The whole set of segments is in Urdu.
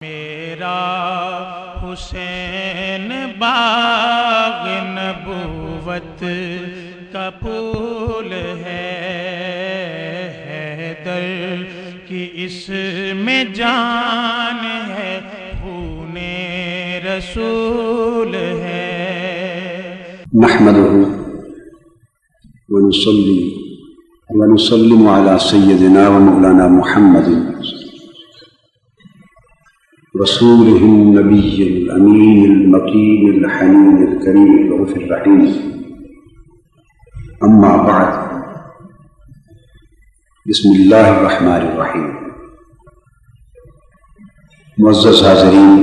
میرا حسین باغ نبوت کا پھول ہے، حیدر کی اس میں جان ہے، خون رسول ہے۔ نحمده ونصلي ونسلم على سيدنا ومولانا محمد رسوله النبي الأمين المكين الحنين الكريم الرؤوف الرحيم، أما بعد، بسم الله الرحمن الرحيم۔ معزز حاضرین،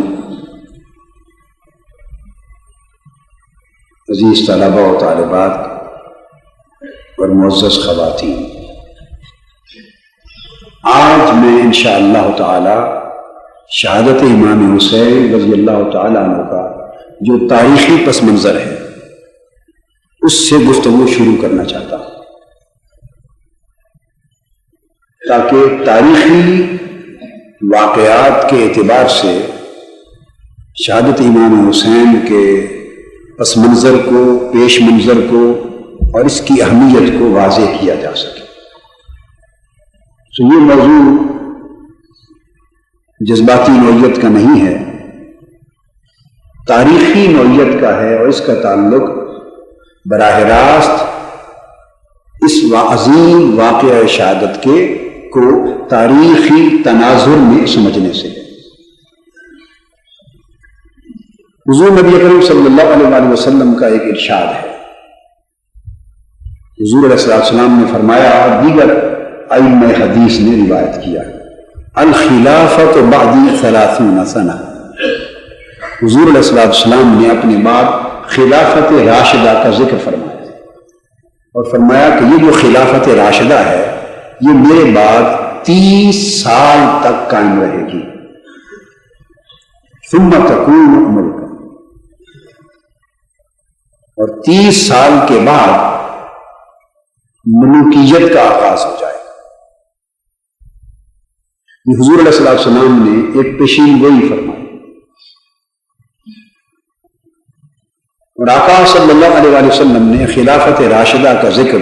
عزیز طلباء و طالبات اور معزز خواتین، آج میں انشاءاللہ تعالی شہادت امام حسین رضی اللہ تعالیٰ عنہ کا جو تاریخی پس منظر ہے اس سے گفتگو شروع کرنا چاہتا ہوں، تاکہ تاریخی واقعات کے اعتبار سے شہادت امام حسین کے پس منظر کو، پیش منظر کو اور اس کی اہمیت کو واضح کیا جا سکے۔ تو یہ موضوع جذباتی نوعیت کا نہیں ہے، تاریخی نوعیت کا ہے، اور اس کا تعلق براہ راست اس عظیم واقعہ شہادت کو تاریخی تناظر میں سمجھنے سے۔ حضور نبی کریم صلی اللہ علیہ وسلم کا ایک ارشاد ہے، حضور علیہ السلام نے فرمایا اور دیگر ائمہ حدیث نے روایت کیا، الخلافت بعدی 30 سنہ۔ حضور علیہ السلام نے اپنے بعد خلافت راشدہ کا ذکر فرمایا اور فرمایا کہ یہ جو خلافت راشدہ ہے یہ میرے بعد 30 سال تک قائم رہے گی، ثم تکون ملکا، اور 30 سال کے بعد ملوکیت کا آغاز ہو جائے گا۔ حضور علیہ السلام نے ایک پیشین گوئی فرمائی، اور آقا صلی اللہ علیہ وسلم نے خلافت راشدہ کا ذکر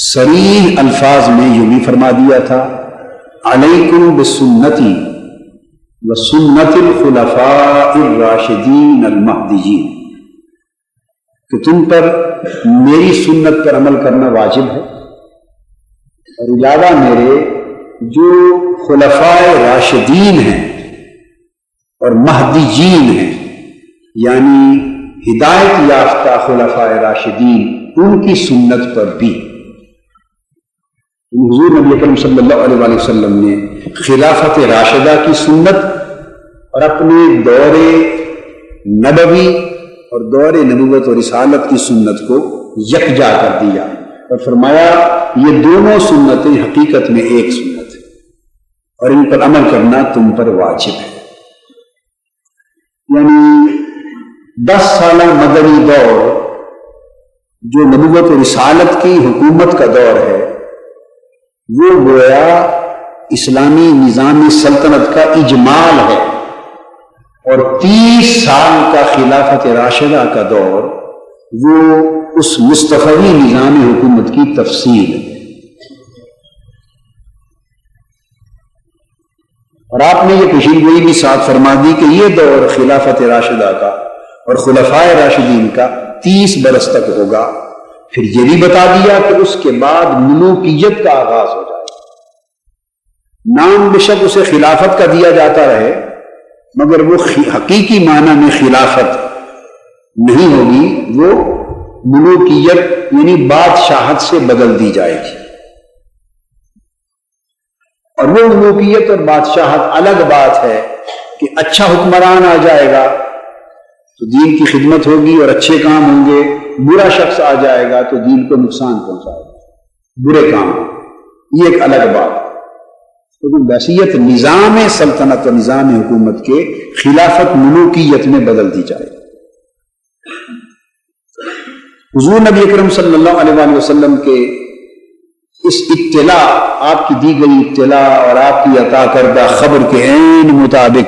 صریح الفاظ میں یوں بھی فرما دیا تھا، علیکم بسنتی وسنت الخلفاء الراشدین المہدیین، کہ تم پر میری سنت پر عمل کرنا واجب ہے، اور علاوہ میرے جو خلفاء راشدین ہیں اور مہدیین ہیں، یعنی ہدایت یافتہ خلفاء راشدین، ان کی سنت پر بھی۔ حضور نبی کریم صلی اللہ علیہ وسلم نے خلافت راشدہ کی سنت اور اپنے دور نبوی اور دور نبوت اور رسالت کی سنت کو یکجا کر دیا اور فرمایا یہ دونوں سنتیں حقیقت میں ایک سنت ہے اور ان پر عمل کرنا تم پر واجب ہے۔ یعنی 10 سالہ مدنی دور جو نبوت و رسالت کی حکومت کا دور ہے، وہ گویا اسلامی نظام سلطنت کا اجمال ہے، اور 30 سال کا خلافت راشدہ کا دور وہ اس مصطفی نظام حکومت کی تفصیل ہے۔ اور آپ نے یہ پیشین گوئی بھی ساتھ فرما دی کہ یہ دور خلافت راشدہ کا اور خلفاء راشدین کا 30 برس تک ہوگا، پھر یہ بھی بتا دیا کہ اس کے بعد ملوکیت کا آغاز ہو جائے گا۔ نام بے شک اسے خلافت کا دیا جاتا رہے، مگر وہ حقیقی معنی میں خلافت نہیں ہوگی، وہ ملوکیت یعنی بادشاہت سے بدل دی جائے گی، اور وہ ملوکیت اور بادشاہت الگ بات ہے کہ اچھا حکمران آ جائے گا تو دین کی خدمت ہوگی اور اچھے کام ہوں گے، برا شخص آ جائے گا تو دین کو نقصان پہنچائے گا، برے کام، یہ ایک الگ بات ہے۔ لیکن بحیثیت نظام سلطنت و نظام حکومت کے خلافت ملوکیت میں بدل دی جائے گی۔ حضور نبی اکرم صلی اللہ علیہ وسلم کے اس اطلاع، آپ کی دی گئی اطلاع اور آپ کی عطا کردہ خبر کے عین مطابق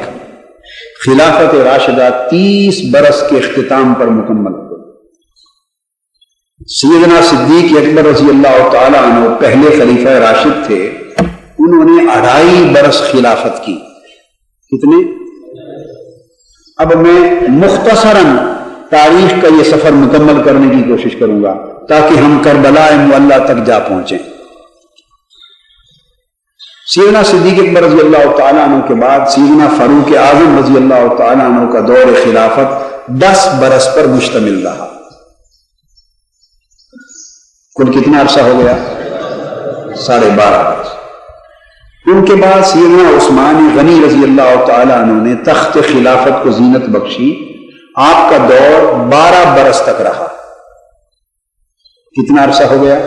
خلافت راشدہ 30 برس کے اختتام پر مکمل ہو گئی۔ سیدنا صدیق اکبر رضی اللہ تعالیٰ عنہ پہلے خلیفہ راشد تھے، انہوں نے 2.5 برس خلافت کی۔ کتنے؟ اب میں مختصراً تاریخ کا یہ سفر مکمل کرنے کی کوشش کروں گا تاکہ ہم کربلا معلیٰ تک جا پہنچیں۔ سیدنا صدیق اکبر رضی اللہ تعالیٰ عنہ کے بعد سیدنا فاروق اعظم رضی اللہ تعالیٰ عنہ کا دور خلافت 10 برس پر مشتمل رہا۔ کل کتنا عرصہ ہو گیا؟ 12.5 برس۔ ان کے بعد سیدنا عثمان غنی رضی اللہ تعالیٰ عنہ نے تخت خلافت کو زینت بخشی، آپ کا دور 12 برس تک رہا۔ کتنا عرصہ ہو گیا؟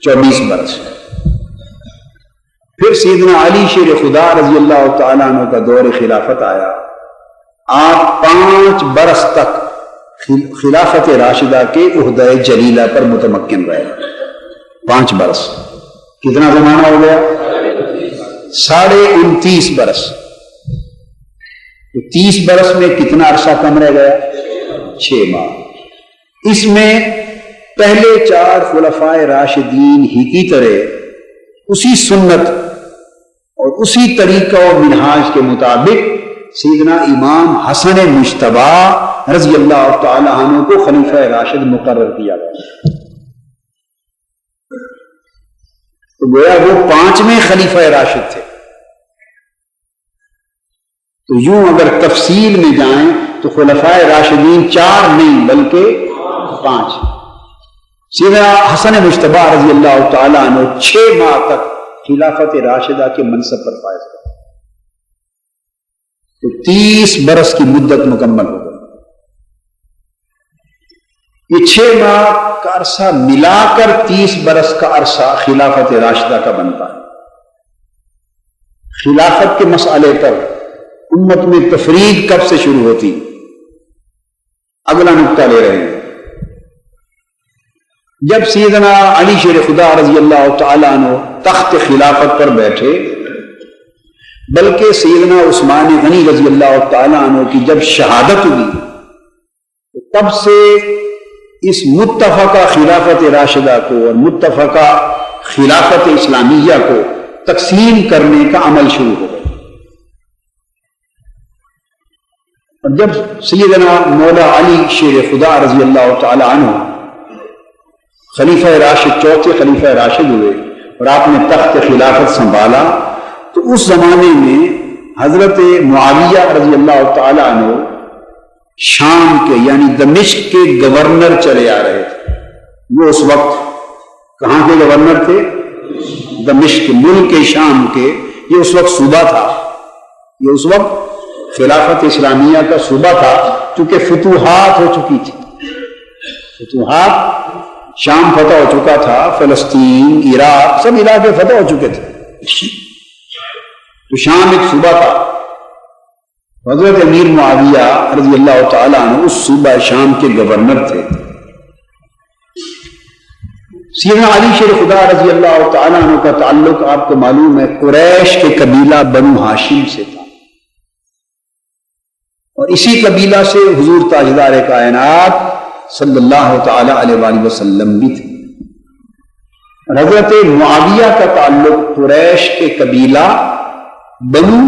24 برس۔ پھر سیدنا علی شیر خدا رضی اللہ تعالیٰ عنہ کا دور خلافت آیا، آپ 5 برس تک خلافت راشدہ کے عہدہ جلیلہ پر متمکن رہے۔ 5 برس۔ کتنا زمانہ ہو گیا؟ 29.5 برس۔ تو 30 برس میں کتنا عرصہ کم رہ گیا؟ 6 ماہ۔ اس میں پہلے 4 خلفائے راشدین ہی کی طرح اسی سنت اور اسی طریقہ و منہاج کے مطابق سیدنا امام حسن مجتبی رضی اللہ تعالی عنہ کو خلیفہ راشد مقرر کیا گیا۔ تو گویا وہ 5ویں خلیفہ راشد تھے۔ تو یوں اگر تفصیل میں جائیں تو خلفائے راشدین 4 نہیں بلکہ 5۔ سیدنا حسن مجتبی رضی اللہ تعالی عنہ 6 ماہ تک خلافت راشدہ کے منصب پر فائز رہے۔ تو 30 برس کی مدت مکمل ہو گئی۔ یہ 6 ماہ کا عرصہ ملا کر 30 برس کا عرصہ خلافت راشدہ کا بنتا ہے۔ خلافت کے مسئلے پر امت میں تفریق کب سے شروع ہوتی؟ اگلا نقطہ لے رہے ہیں۔ جب سیدنا علی شیر خدا رضی اللہ تعالیٰ عنہ تخت خلافت پر بیٹھے، بلکہ سیدنا عثمان غنی رضی اللہ تعالیٰ عنہ کی جب شہادت ہوئی تو تب سے اس متفقہ خلافت راشدہ کو اور متفقہ خلافت اسلامیہ کو تقسیم کرنے کا عمل شروع ہو گیا۔ اور جب سیدنا مولا علی شیر خدا رضی اللہ تعالی عنہ خلیفہ راشد، 4تھے خلیفہ راشد ہوئے اور آپ نے تخت خلافت سنبھالا، تو اس زمانے میں حضرت معاویہ رضی اللہ تعالی عنہ شام کے یعنی دمشق کے گورنر چلے آ رہے تھے۔ وہ اس وقت کہاں کے گورنر تھے؟ دمشق، ملک شام کے۔ یہ اس وقت صوبہ تھا، یہ اس وقت خلافت اسلامیہ کا صوبہ تھا، چونکہ فتوحات ہو چکی تھی۔ فتوحات، شام فتح ہو چکا تھا، فلسطین، عراق، سب علاقے فتح ہو چکے تھے، تو شام ایک صوبہ تھا۔ حضرت امیر معاویہ رضی اللہ تعالیٰ عنہ اس صوبہ شام کے گورنر تھے۔ سیدنا علی شیر خدا رضی اللہ تعالیٰ عنہ کا تعلق آپ کو معلوم ہے قریش کے قبیلہ بنو ہاشم سے تھا، اور اسی قبیلہ سے حضور تاجدار کائنات صلی اللہ تعالی علیہ وآلہ وسلم بھی تھے۔ اور حضرت معاویہ کا تعلق قریش کے قبیلہ بنو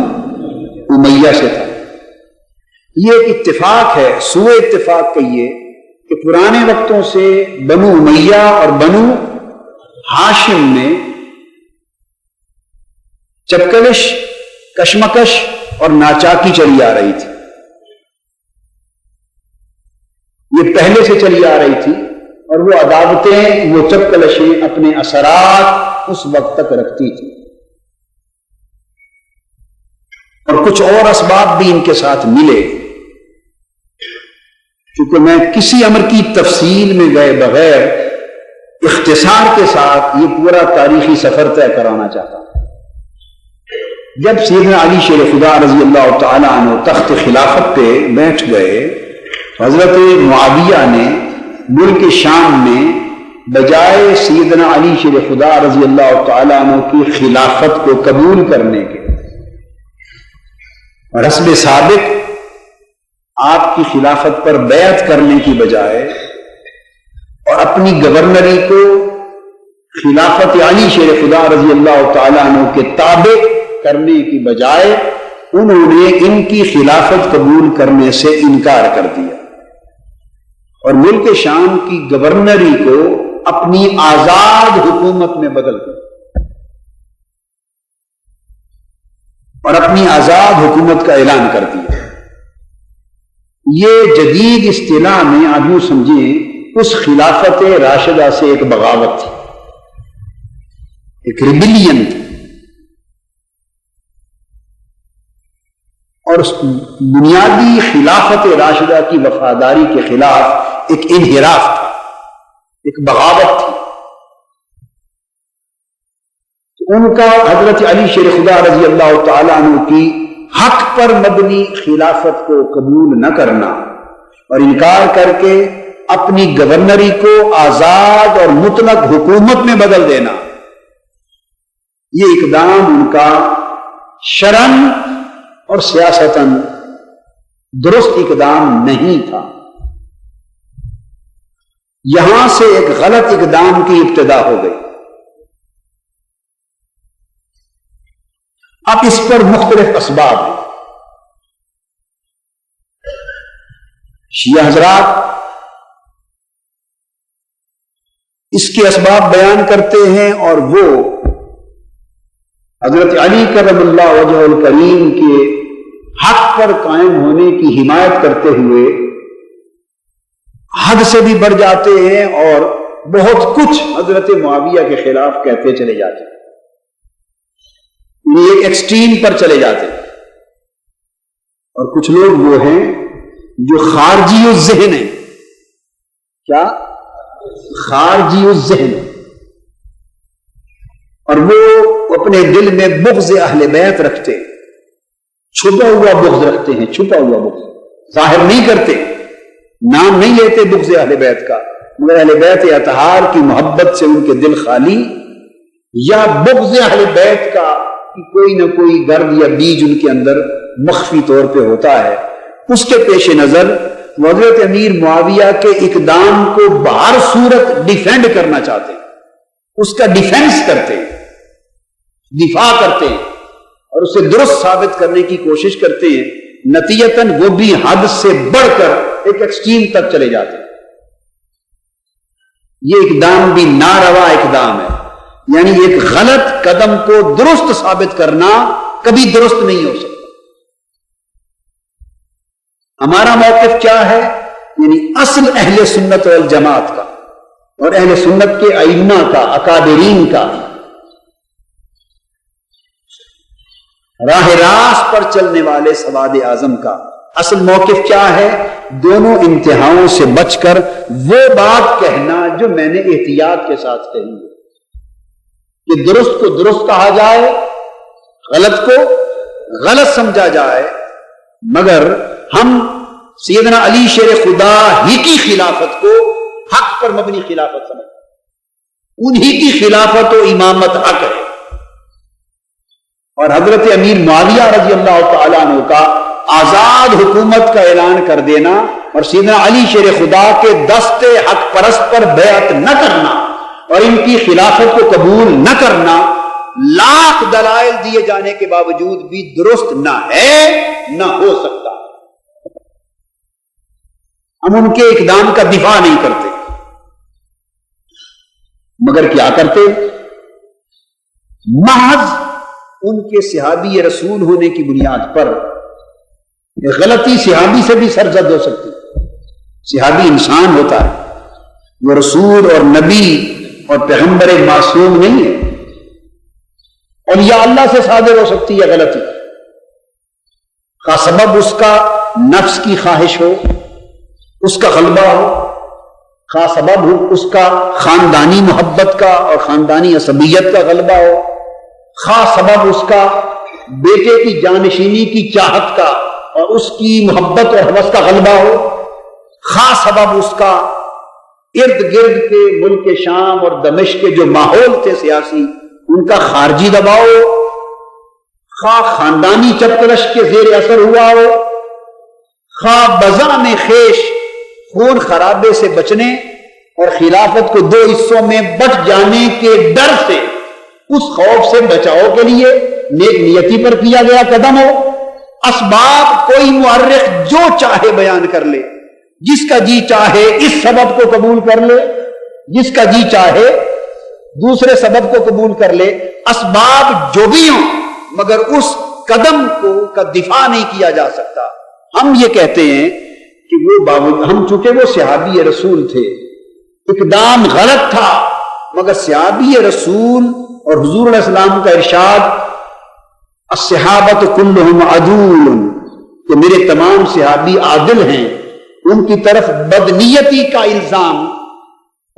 امیہ سے تھا۔ یہ ایک اتفاق ہے، سوء اتفاق کہیے کہ پرانے وقتوں سے بنو امیہ اور بنو ہاشم میں چپکلش، کشمکش اور ناچاکی چلی آ رہی تھی۔ یہ پہلے سے چلی آ رہی تھی، اور وہ عداوتیں، وہ چپکلشیں اپنے اثرات اس وقت تک رکھتی تھی، اور کچھ اور اسباب بھی ان کے ساتھ ملے۔ چونکہ میں کسی امر کی تفصیل میں گئے بغیر اختصار کے ساتھ یہ پورا تاریخی سفر طے کرانا چاہتا ہوں۔ جب سیدنا علی شیر خدا رضی اللہ تعالی عنہ تخت خلافت پہ بیٹھ گئے، حضرت معاویہ نے ملک شام میں بجائے سیدنا علی شیر خدا رضی اللہ تعالیٰ عنہ کی خلافت کو قبول کرنے کے اور حسب سابق آپ کی خلافت پر بیعت کرنے کی بجائے اور اپنی گورنری کو خلافت علی شیر خدا رضی اللہ تعالیٰ عنہ کے تابع کرنے کی بجائے انہوں نے ان کی خلافت قبول کرنے سے انکار کر دیا اور ملک شام کی گورنری کو اپنی آزاد حکومت میں بدل دیا اور اپنی آزاد حکومت کا اعلان کر دیا۔ یہ جدید اصطلاح میں آپ یوں سمجھیں اس خلافت راشدہ سے ایک بغاوت تھی، ایک ریبیلین تھی، اور اس بنیادی خلافت راشدہ کی وفاداری کے خلاف ایک انحراف تھا، ایک بغاوت تھی۔ ان کا حضرت علی شیر خدا رضی اللہ تعالیٰ عنہ کی حق پر مبنی خلافت کو قبول نہ کرنا اور انکار کر کے اپنی گورنری کو آزاد اور مطلق حکومت میں بدل دینا، یہ اقدام ان کا شرعاً اور سیاستاً درست اقدام نہیں تھا۔ یہاں سے ایک غلط اقدام کی ابتدا ہو گئی۔ اب اس پر مختلف اسباب ہیں۔ شیعہ حضرات اس کے اسباب بیان کرتے ہیں اور وہ حضرت علی کرم اللہ وجہ الکریم کے حق پر قائم ہونے کی حمایت کرتے ہوئے حد سے بھی بڑھ جاتے ہیں اور بہت کچھ حضرت معاویہ کے خلاف کہتے چلے جاتے ہیں، ایک ایکسٹریم پر چلے جاتے ہیں۔ اور کچھ لوگ وہ ہیں جو خارجی الذہن ہیں، کیا خارجی الذہن، اور وہ اپنے دل میں بغض اہل بیت رکھتے ہیں، چھپا ہوا بغض رکھتے ہیں، چھپا ہوا بغض ظاہر نہیں کرتے، نام نہیں لیتے بغض اہل بیت کا، مگر اہل بیت اطہار کی محبت سے ان کے دل خالی، یا بغض اہل بیت کا کوئی نہ کوئی گرد یا بیج ان کے اندر مخفی طور پہ ہوتا ہے، اس کے پیش نظر حضرت امیر معاویہ کے اقدام کو بہر صورت ڈیفینڈ کرنا چاہتے ہیں، اس کا ڈیفینس کرتے ہیں، دفاع کرتے ہیں اور اسے درست ثابت کرنے کی کوشش کرتے ہیں، نتیجتاً وہ بھی حد سے بڑھ کر ایک ایکسٹریم تک چلے جاتے ہیں۔ یہ اقدام بھی ناروا اقدام ہے، یعنی ایک غلط قدم کو درست ثابت کرنا کبھی درست نہیں ہو سکتا۔ ہمارا موقف کیا ہے؟ یعنی اصل اہل سنت والجماعت کا اور اہل سنت کے ائمہ کا، اکابرین کا، راہ راست پر چلنے والے سواد اعظم کا اصل موقف کیا ہے؟ دونوں انتہاؤں سے بچ کر وہ بات کہنا جو میں نے احتیاط کے ساتھ کہی ہے، کہ درست کو درست کہا جائے، غلط کو غلط سمجھا جائے، مگر ہم سیدنا علی شیر خدا ہی کی خلافت کو حق پر مبنی خلافت سمجھتے، انہی کی خلافت و امامت حق ہے، اور حضرت امیر معاویہ رضی اللہ تعالیٰ عنہ کا آزاد حکومت کا اعلان کر دینا اور سیدنا علی شیر خدا کے دست حق پرست پر بیعت نہ کرنا اور ان کی خلافت کو قبول نہ کرنا، لاکھ دلائل دیے جانے کے باوجود بھی درست نہ ہے، نہ ہو سکتا۔ ہم ان کے اقدام کا دفاع نہیں کرتے، مگر کیا کرتے؟ محض ان کے صحابی رسول ہونے کی بنیاد پر غلطی صحابی سے بھی سرزد ہو سکتی، صحابی انسان ہوتا ہے، وہ رسول اور نبی اور پیغمبر معصوم نہیں ہے، اور یا اللہ سے صادر ہو سکتی ہے غلطی، کا سبب اس کا نفس کی خواہش ہو، اس کا غلبہ ہو، کا سبب ہو اس کا خاندانی محبت کا اور خاندانی عصبیت کا غلبہ ہو، خاص سبب اس کا بیٹے کی جانشینی کی چاہت کا اور اس کی محبت اور حوث کا غلبہ ہو، خاص سبب اس کا ارد گرد کے ملک شام اور دمشق کے جو ماحول تھے سیاسی، ان کا خارجی دباؤ خواہ خاندانی چپترش کے زیر اثر ہوا ہو، خواہ بزم خیش خون خرابے سے بچنے اور خلافت کو دو حصوں میں بٹ جانے کے ڈر سے، اس خوف سے بچاؤ کے لیے نیک نیتی پر کیا گیا قدم ہو۔ اسباب کوئی مورخ جو چاہے بیان کر لے، جس کا جی چاہے اس سبب کو قبول کر لے، جس کا جی چاہے دوسرے سبب کو قبول کر لے، اسباب جو بھی ہوں، مگر اس قدم کو کا دفاع نہیں کیا جا سکتا۔ ہم یہ کہتے ہیں کہ وہ ہم چونکہ وہ صحابی رسول تھے، اقدام غلط تھا، مگر صحابی رسول اور حضور علیہ السلام کا ارشاد الصحابۃ کلہم عدول، کہ میرے تمام صحابی عادل ہیں، ان کی طرف بدنیتی کا الزام،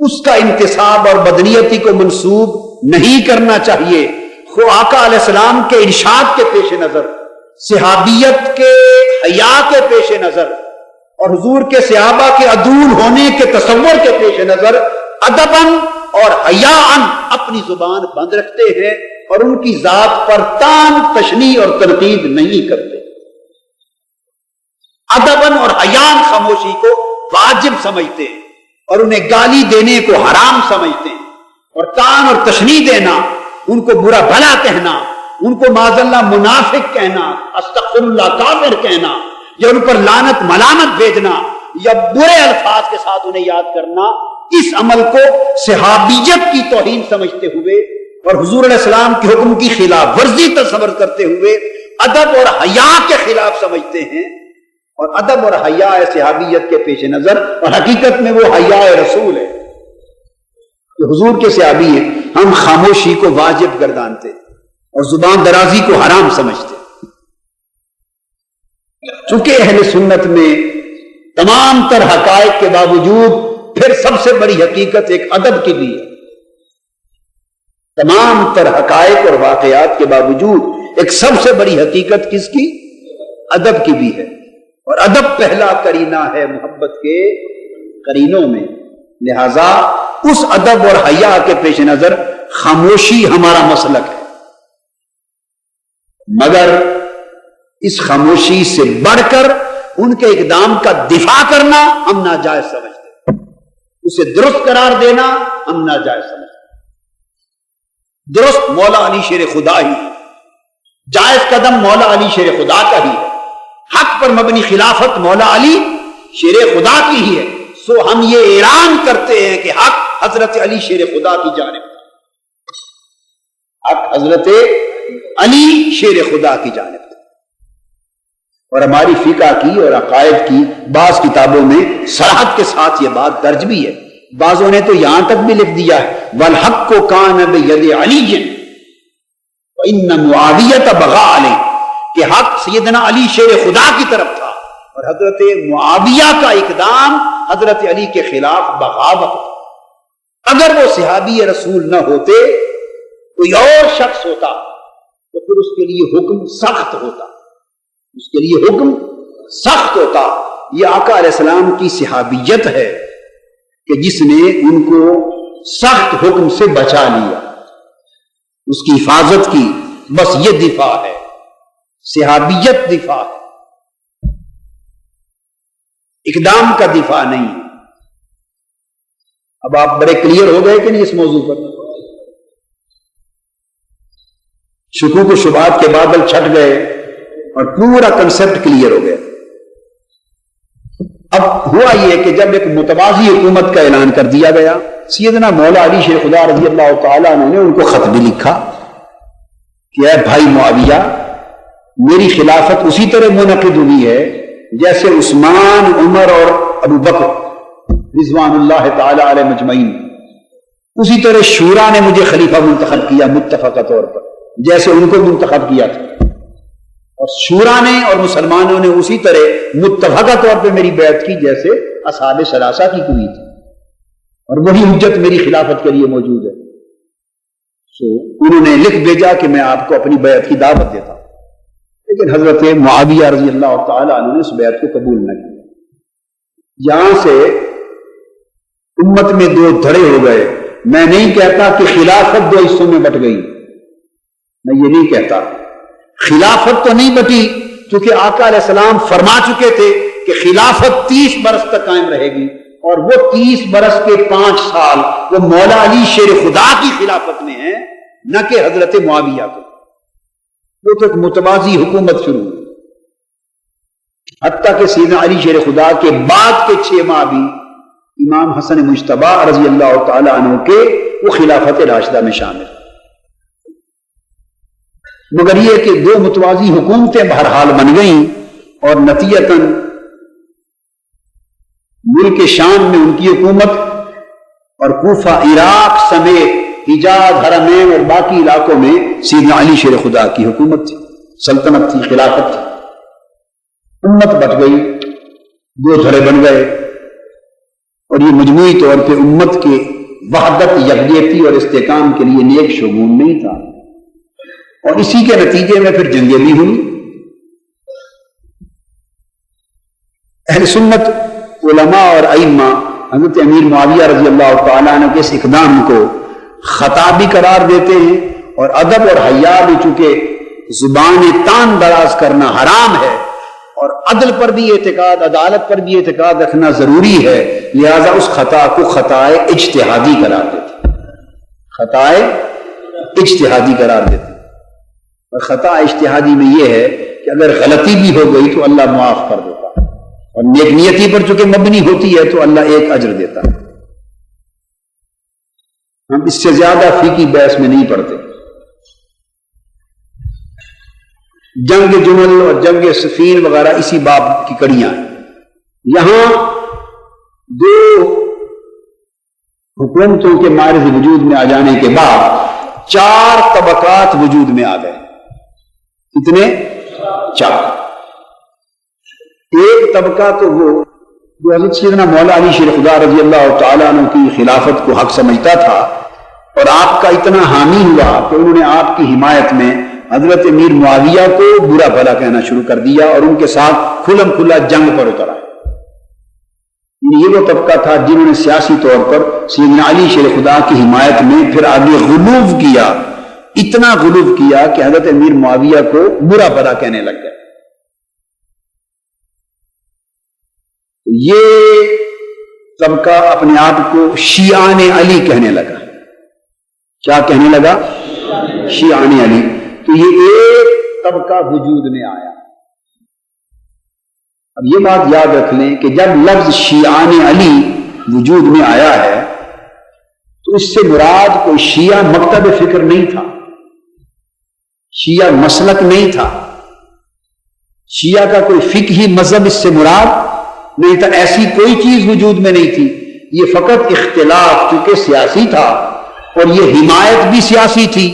اس کا انتساب اور بدنیتی کو منسوب نہیں کرنا چاہیے۔ خود آقا علیہ السلام کے ارشاد کے پیش نظر، صحابیت کے حیا کے پیش نظر اور حضور کے صحابہ کے عدول ہونے کے تصور کے پیش نظر ادباً اور حیاءً اپنی زبان بند رکھتے ہیں اور ان کی ذات پر تان تشنیع اور تنقید نہیں کرتے۔ ادباً اور حیاءً خاموشی کو واجب سمجھتے ہیں اور انہیں گالی دینے کو حرام سمجھتے ہیں، اور تان اور تشنیع دینا، ان کو برا بھلا کہنا، ان کو معاذ اللہ منافق کہنا، استغفر اللہ کافر کہنا، یا ان پر لعنت ملامت بھیجنا، یا برے الفاظ کے ساتھ انہیں یاد کرنا، اس عمل کو صحابیت کی توہین سمجھتے ہوئے اور حضور علیہ السلام کے حکم کی خلاف ورزی تصور کرتے ہوئے ادب اور حیا کے خلاف سمجھتے ہیں، اور ادب اور حیا صحابیت کے پیش نظر، اور حقیقت میں وہ حیا رسول ہے کہ حضور کے صحابی ہیں۔ ہم خاموشی کو واجب گردانتے اور زبان درازی کو حرام سمجھتے۔ چونکہ اہل سنت میں تمام تر حقائق کے باوجود پھر سب سے بڑی حقیقت ایک ادب کی بھی ہے۔ تمام تر حقائق اور واقعات کے باوجود ایک سب سے بڑی حقیقت کس کی؟ ادب کی بھی ہے، اور ادب پہلا کرینہ ہے محبت کے کرینوں میں۔ لہذا اس ادب اور حیا کے پیش نظر خاموشی ہمارا مسلک ہے، مگر اس خاموشی سے بڑھ کر ان کے اقدام کا دفاع کرنا ہم ناجائز سمجھتے، اسے درست قرار دینا ہم ناجائز سمجھتے۔ درست مولا علی شیر خدا ہی، جائز قدم مولا علی شیر خدا کا ہی ہے، حق پر مبنی خلافت مولا علی شیر خدا کی ہی ہے۔ سو ہم یہ اعلان کرتے ہیں کہ حق حضرت علی شیر خدا کی جانب، حق حضرت علی شیر خدا کی جانب۔ اور ہماری فقہ کی اور عقائد کی بعض کتابوں میں صراحت کے ساتھ یہ بات درج بھی ہے، بعضوں نے تو یہاں تک بھی لکھ دیا ہے وَالْحَقُّ كَانَ بِيَدِ عَلِيٍّ وَإِنَّ مُعَاوِيَةَ بَغَىٰ عَلَيْهِ، کہ حق سیدنا علی شیر خدا کی طرف تھا اور حضرت معاویہ کا اقدام حضرت علی کے خلاف بغاوت۔ اگر وہ صحابی رسول نہ ہوتے، کوئی اور شخص ہوتا، تو پھر اس کے لیے حکم سخت ہوتا، اس کے لیے حکم سخت ہوتا۔ یہ آقا علیہ السلام کی صحابیت ہے کہ جس نے ان کو سخت حکم سے بچا لیا، اس کی حفاظت کی۔ بس یہ دفاع ہے، صحابیت دفاع ہے، اقدام کا دفاع نہیں۔ اب آپ بڑے کلیئر ہو گئے کہ نہیں اس موضوع پر؟ شکوک و شبہات کے بادل چھٹ گئے اور پورا کنسپٹ کلیئر ہو گیا۔ اب ہوا یہ کہ جب ایک متوازی حکومت کا اعلان کر دیا گیا، سیدنا مولا علی شیر خدا رضی اللہ تعالیٰ عنہ نے ان کو خط بھی لکھا کہ اے بھائی معاویہ، میری خلافت اسی طرح منعقد ہوئی ہے جیسے عثمان، عمر اور ابو بکر رضوان اللہ تعالی علیہ مجمعین، اسی طرح شورا نے مجھے خلیفہ منتخب کیا متفقہ طور پر جیسے ان کو منتخب کیا تھا، اور شورا نے اور مسلمانوں نے اسی طرح متفقہ طور پہ میری بیعت کی جیسے اصحاب ثلاثہ کی ہوئی تھی، اور وہی حجت میری خلافت کے لیے موجود ہے۔ انہوں نے لکھ بھیجا کہ میں آپ کو اپنی بیعت کی دعوت دیتا ہوں، لیکن حضرت معاویہ رضی اللہ تعالی عنہ نے اس بیعت کو قبول نہ کیا۔ یہاں سے امت میں دو دھڑے ہو گئے. میں نہیں کہتا کہ خلافت دو حصوں میں بٹ گئی، میں یہ نہیں کہتا. خلافت تو نہیں بٹی، کیونکہ آقا علیہ السلام فرما چکے تھے کہ خلافت 30 برس تک قائم رہے گی، اور وہ 30 برس کے 5 سال وہ مولا علی شیر خدا کی خلافت میں ہیں، نہ کہ حضرت معاویہ کو. وہ تو ایک متوازی حکومت شروع ہوئی، حتیٰ کہ سیدنا علی شیر خدا کے بعد کے 6 ماہ بھی امام حسن مجتبی رضی اللہ تعالی عنہ کے وہ خلافت راشدہ میں شامل. مگر یہ کہ دو متوازی حکومتیں بہرحال بن گئیں، اور نتیجتاً ملک شام میں ان کی حکومت، اور کوفہ عراق سمیت حجاز حرمین اور باقی علاقوں میں سیدنا علی شیر خدا کی حکومت تھی، سلطنت تھی، خلافت تھی. امت بٹ گئی، دو دھڑے بن گئے، اور یہ مجموعی طور پہ امت کے وحدت، یکجہتی اور استحکام کے لیے نیک شگون نہیں تھا. اور اسی کے نتیجے میں پھر جنگیں بھی ہوئی. اہل سنت علماء اور ائمہ حضرت امیر معاویہ رضی اللہ تعالیٰ عنہ کے اس اقدام کو خطا بھی قرار دیتے ہیں، اور ادب اور حیا بھی، چونکہ زبان تان دراز کرنا حرام ہے اور عدل پر بھی اعتقاد، عدالت پر بھی اعتقاد رکھنا ضروری ہے، لہذا اس خطا کو خطائے اجتہادی قرار دیتے، خطائے اجتہادی قرار دیتے. اور خطا اجتہادی میں یہ ہے کہ اگر غلطی بھی ہو گئی تو اللہ معاف کر دیتا ہے، اور نیک نیتی پر چونکہ مبنی ہوتی ہے تو اللہ ایک اجر دیتا ہے. ہم اس سے زیادہ فقہی بحث میں نہیں پڑتے. جنگ جمل اور جنگ صفین وغیرہ اسی باب کی کڑیاں ہیں. یہاں دو حکومتوں کے معرض وجود میں آ جانے کے بعد 4 طبقات وجود میں آ گئے. کتنے؟ 4. ایک طبقہ تو وہ جو حضرت سیدنا مولا علی شیر خدا رضی اللہ تعالیٰ عنہ کی خلافت کو حق سمجھتا تھا، اور آپ کا اتنا حامی ہوا کہ انہوں نے آپ کی حمایت میں حضرت امیر معاویہ کو برا بھلا کہنا شروع کر دیا، اور ان کے ساتھ کھلم کھلا جنگ پر اتر آئے. یہ وہ طبقہ تھا جنہوں نے سیاسی طور پر سیدنا علی شیر خدا کی حمایت میں پھر آگے غلو کیا، اتنا غلو کیا کہ حضرت امیر معاویہ کو برا بھلا کہنے لگ گئے. یہ طبقہ اپنے آپ کو شیعان علی کہنے لگا. کیا کہنے لگا؟ شیعان علی. تو یہ ایک طبقہ وجود میں آیا. اب یہ بات یاد رکھ لیں کہ جب لفظ شیعان علی وجود میں آیا ہے تو اس سے مراد کوئی شیعہ مکتب فکر نہیں تھا، شیعہ مسلک نہیں تھا، شیعہ کا کوئی فقہی مذہب اس سے مراد نہیں تھا. ایسی کوئی چیز وجود میں نہیں تھی. یہ فقط اختلاف چونکہ سیاسی تھا، اور یہ حمایت بھی سیاسی تھی،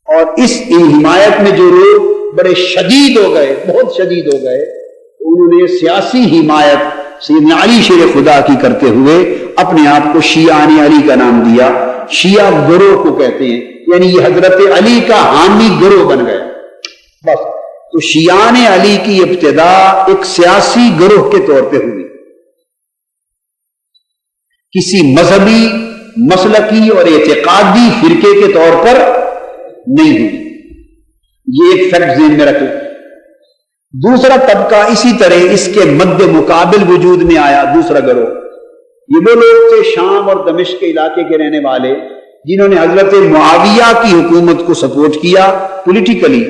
اور اس حمایت میں جو لوگ بڑے شدید ہو گئے، بہت شدید ہو گئے، انہوں نے سیاسی حمایت سیدنا علی شیر خدا کی کرتے ہوئے اپنے آپ کو شیعان علی کا نام دیا. شیعہ گروہ کو کہتے ہیں، یعنی یہ حضرت علی کا حامی گروہ بن گیا. بس تو شیعان علی کی ابتدا ایک سیاسی گروہ کے طور پہ ہوئی، کسی مذہبی، مسلکی اور اعتقادی فرقے کے طور پر نہیں ہوئی. یہ ایک فیکٹ ذہن میں رکھیں. دوسرا طبقہ اسی طرح اس کے مد مقابل وجود میں آیا، دوسرا گروہ. یہ وہ لوگ تھے شام اور دمشق کے علاقے کے رہنے والے جنہوں نے حضرت معاویہ کی حکومت کو سپورٹ کیا پولیٹیکلی،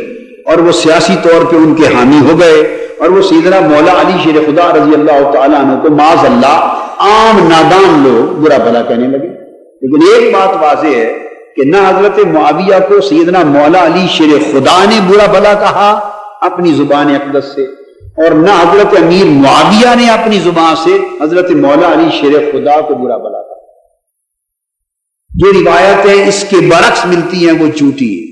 اور وہ سیاسی طور پہ ان کے حامی ہو گئے، اور وہ سیدنا مولا علی شیر خدا رضی اللہ تعالیٰ عنہ کو معاذ اللہ عام نادان لوگ برا بھلا کہنے لگے. لیکن ایک بات واضح ہے کہ نہ حضرت معاویہ کو سیدنا مولا علی شیر خدا نے برا بھلا کہا اپنی زبان اقدس سے، اور نہ حضرت امیر معاویہ نے اپنی زبان سے حضرت مولا علی شیر خدا کو برا بھلا کہا. جو روایتیں اس کے برعکس ملتی ہیں وہ جھوٹی ہیں،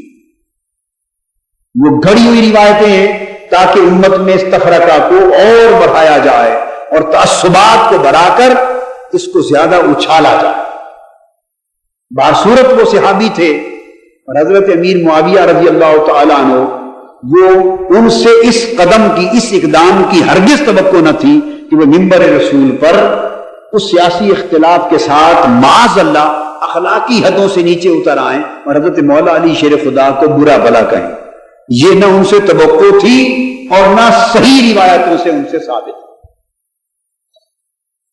وہ گھڑی ہوئی روایتیں ہیں تاکہ امت میں اس تفرقہ کو اور بڑھایا جائے اور تعصبات کو بڑھا کر اس کو زیادہ اچھالا جائے. باصورت وہ صحابی تھے، اور حضرت امیر معاویہ رضی اللہ تعالیٰ عنہ وہ ان سے اس قدم کی، اس اقدام کی ہرگز توقع نہ تھی کہ وہ منبر رسول پر اس سیاسی اختلاف کے ساتھ معاذ اللہ اخلاقی حدوں سے نیچے اتر آئیں اور حضرت مولا علی شیر خدا کو برا بھلا کہیں. یہ نہ ان سے توقع تھی اور نہ صحیح روایتوں سے ان سے ثابت.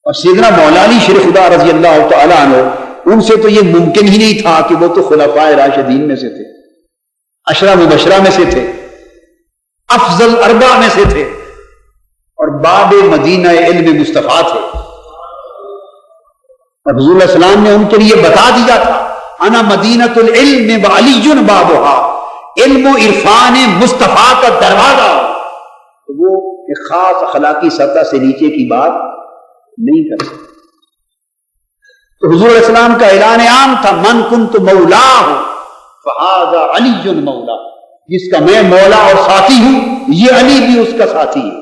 اور سیدنا مولا علی شیر خدا رضی اللہ تعالیٰ عنہ، ان سے تو یہ ممکن ہی نہیں تھا کہ وہ تو خلفائے راشدین میں سے تھے، عشرہ مبشرہ میں سے تھے، افضل اربع میں سے تھے، اور باب مدینہ علم مصطفیٰ تھے. اور حضور علیہ السلام نے ان کے لیے بتا دیا تھا انا مدینۃ العلم وعلی بابھا، علم و عرفان مصطفیٰ کا دروازہ. تو وہ ایک خاص اخلاقی سطح سے نیچے کی بات نہیں کر سکتے. تو حضور علیہ السلام کا اعلان عام تھا من کنت مولاہ فہذا علی مولا، جس کا میں مولا اور ساتھی ہوں یہ علی بھی اس کا ساتھی ہے.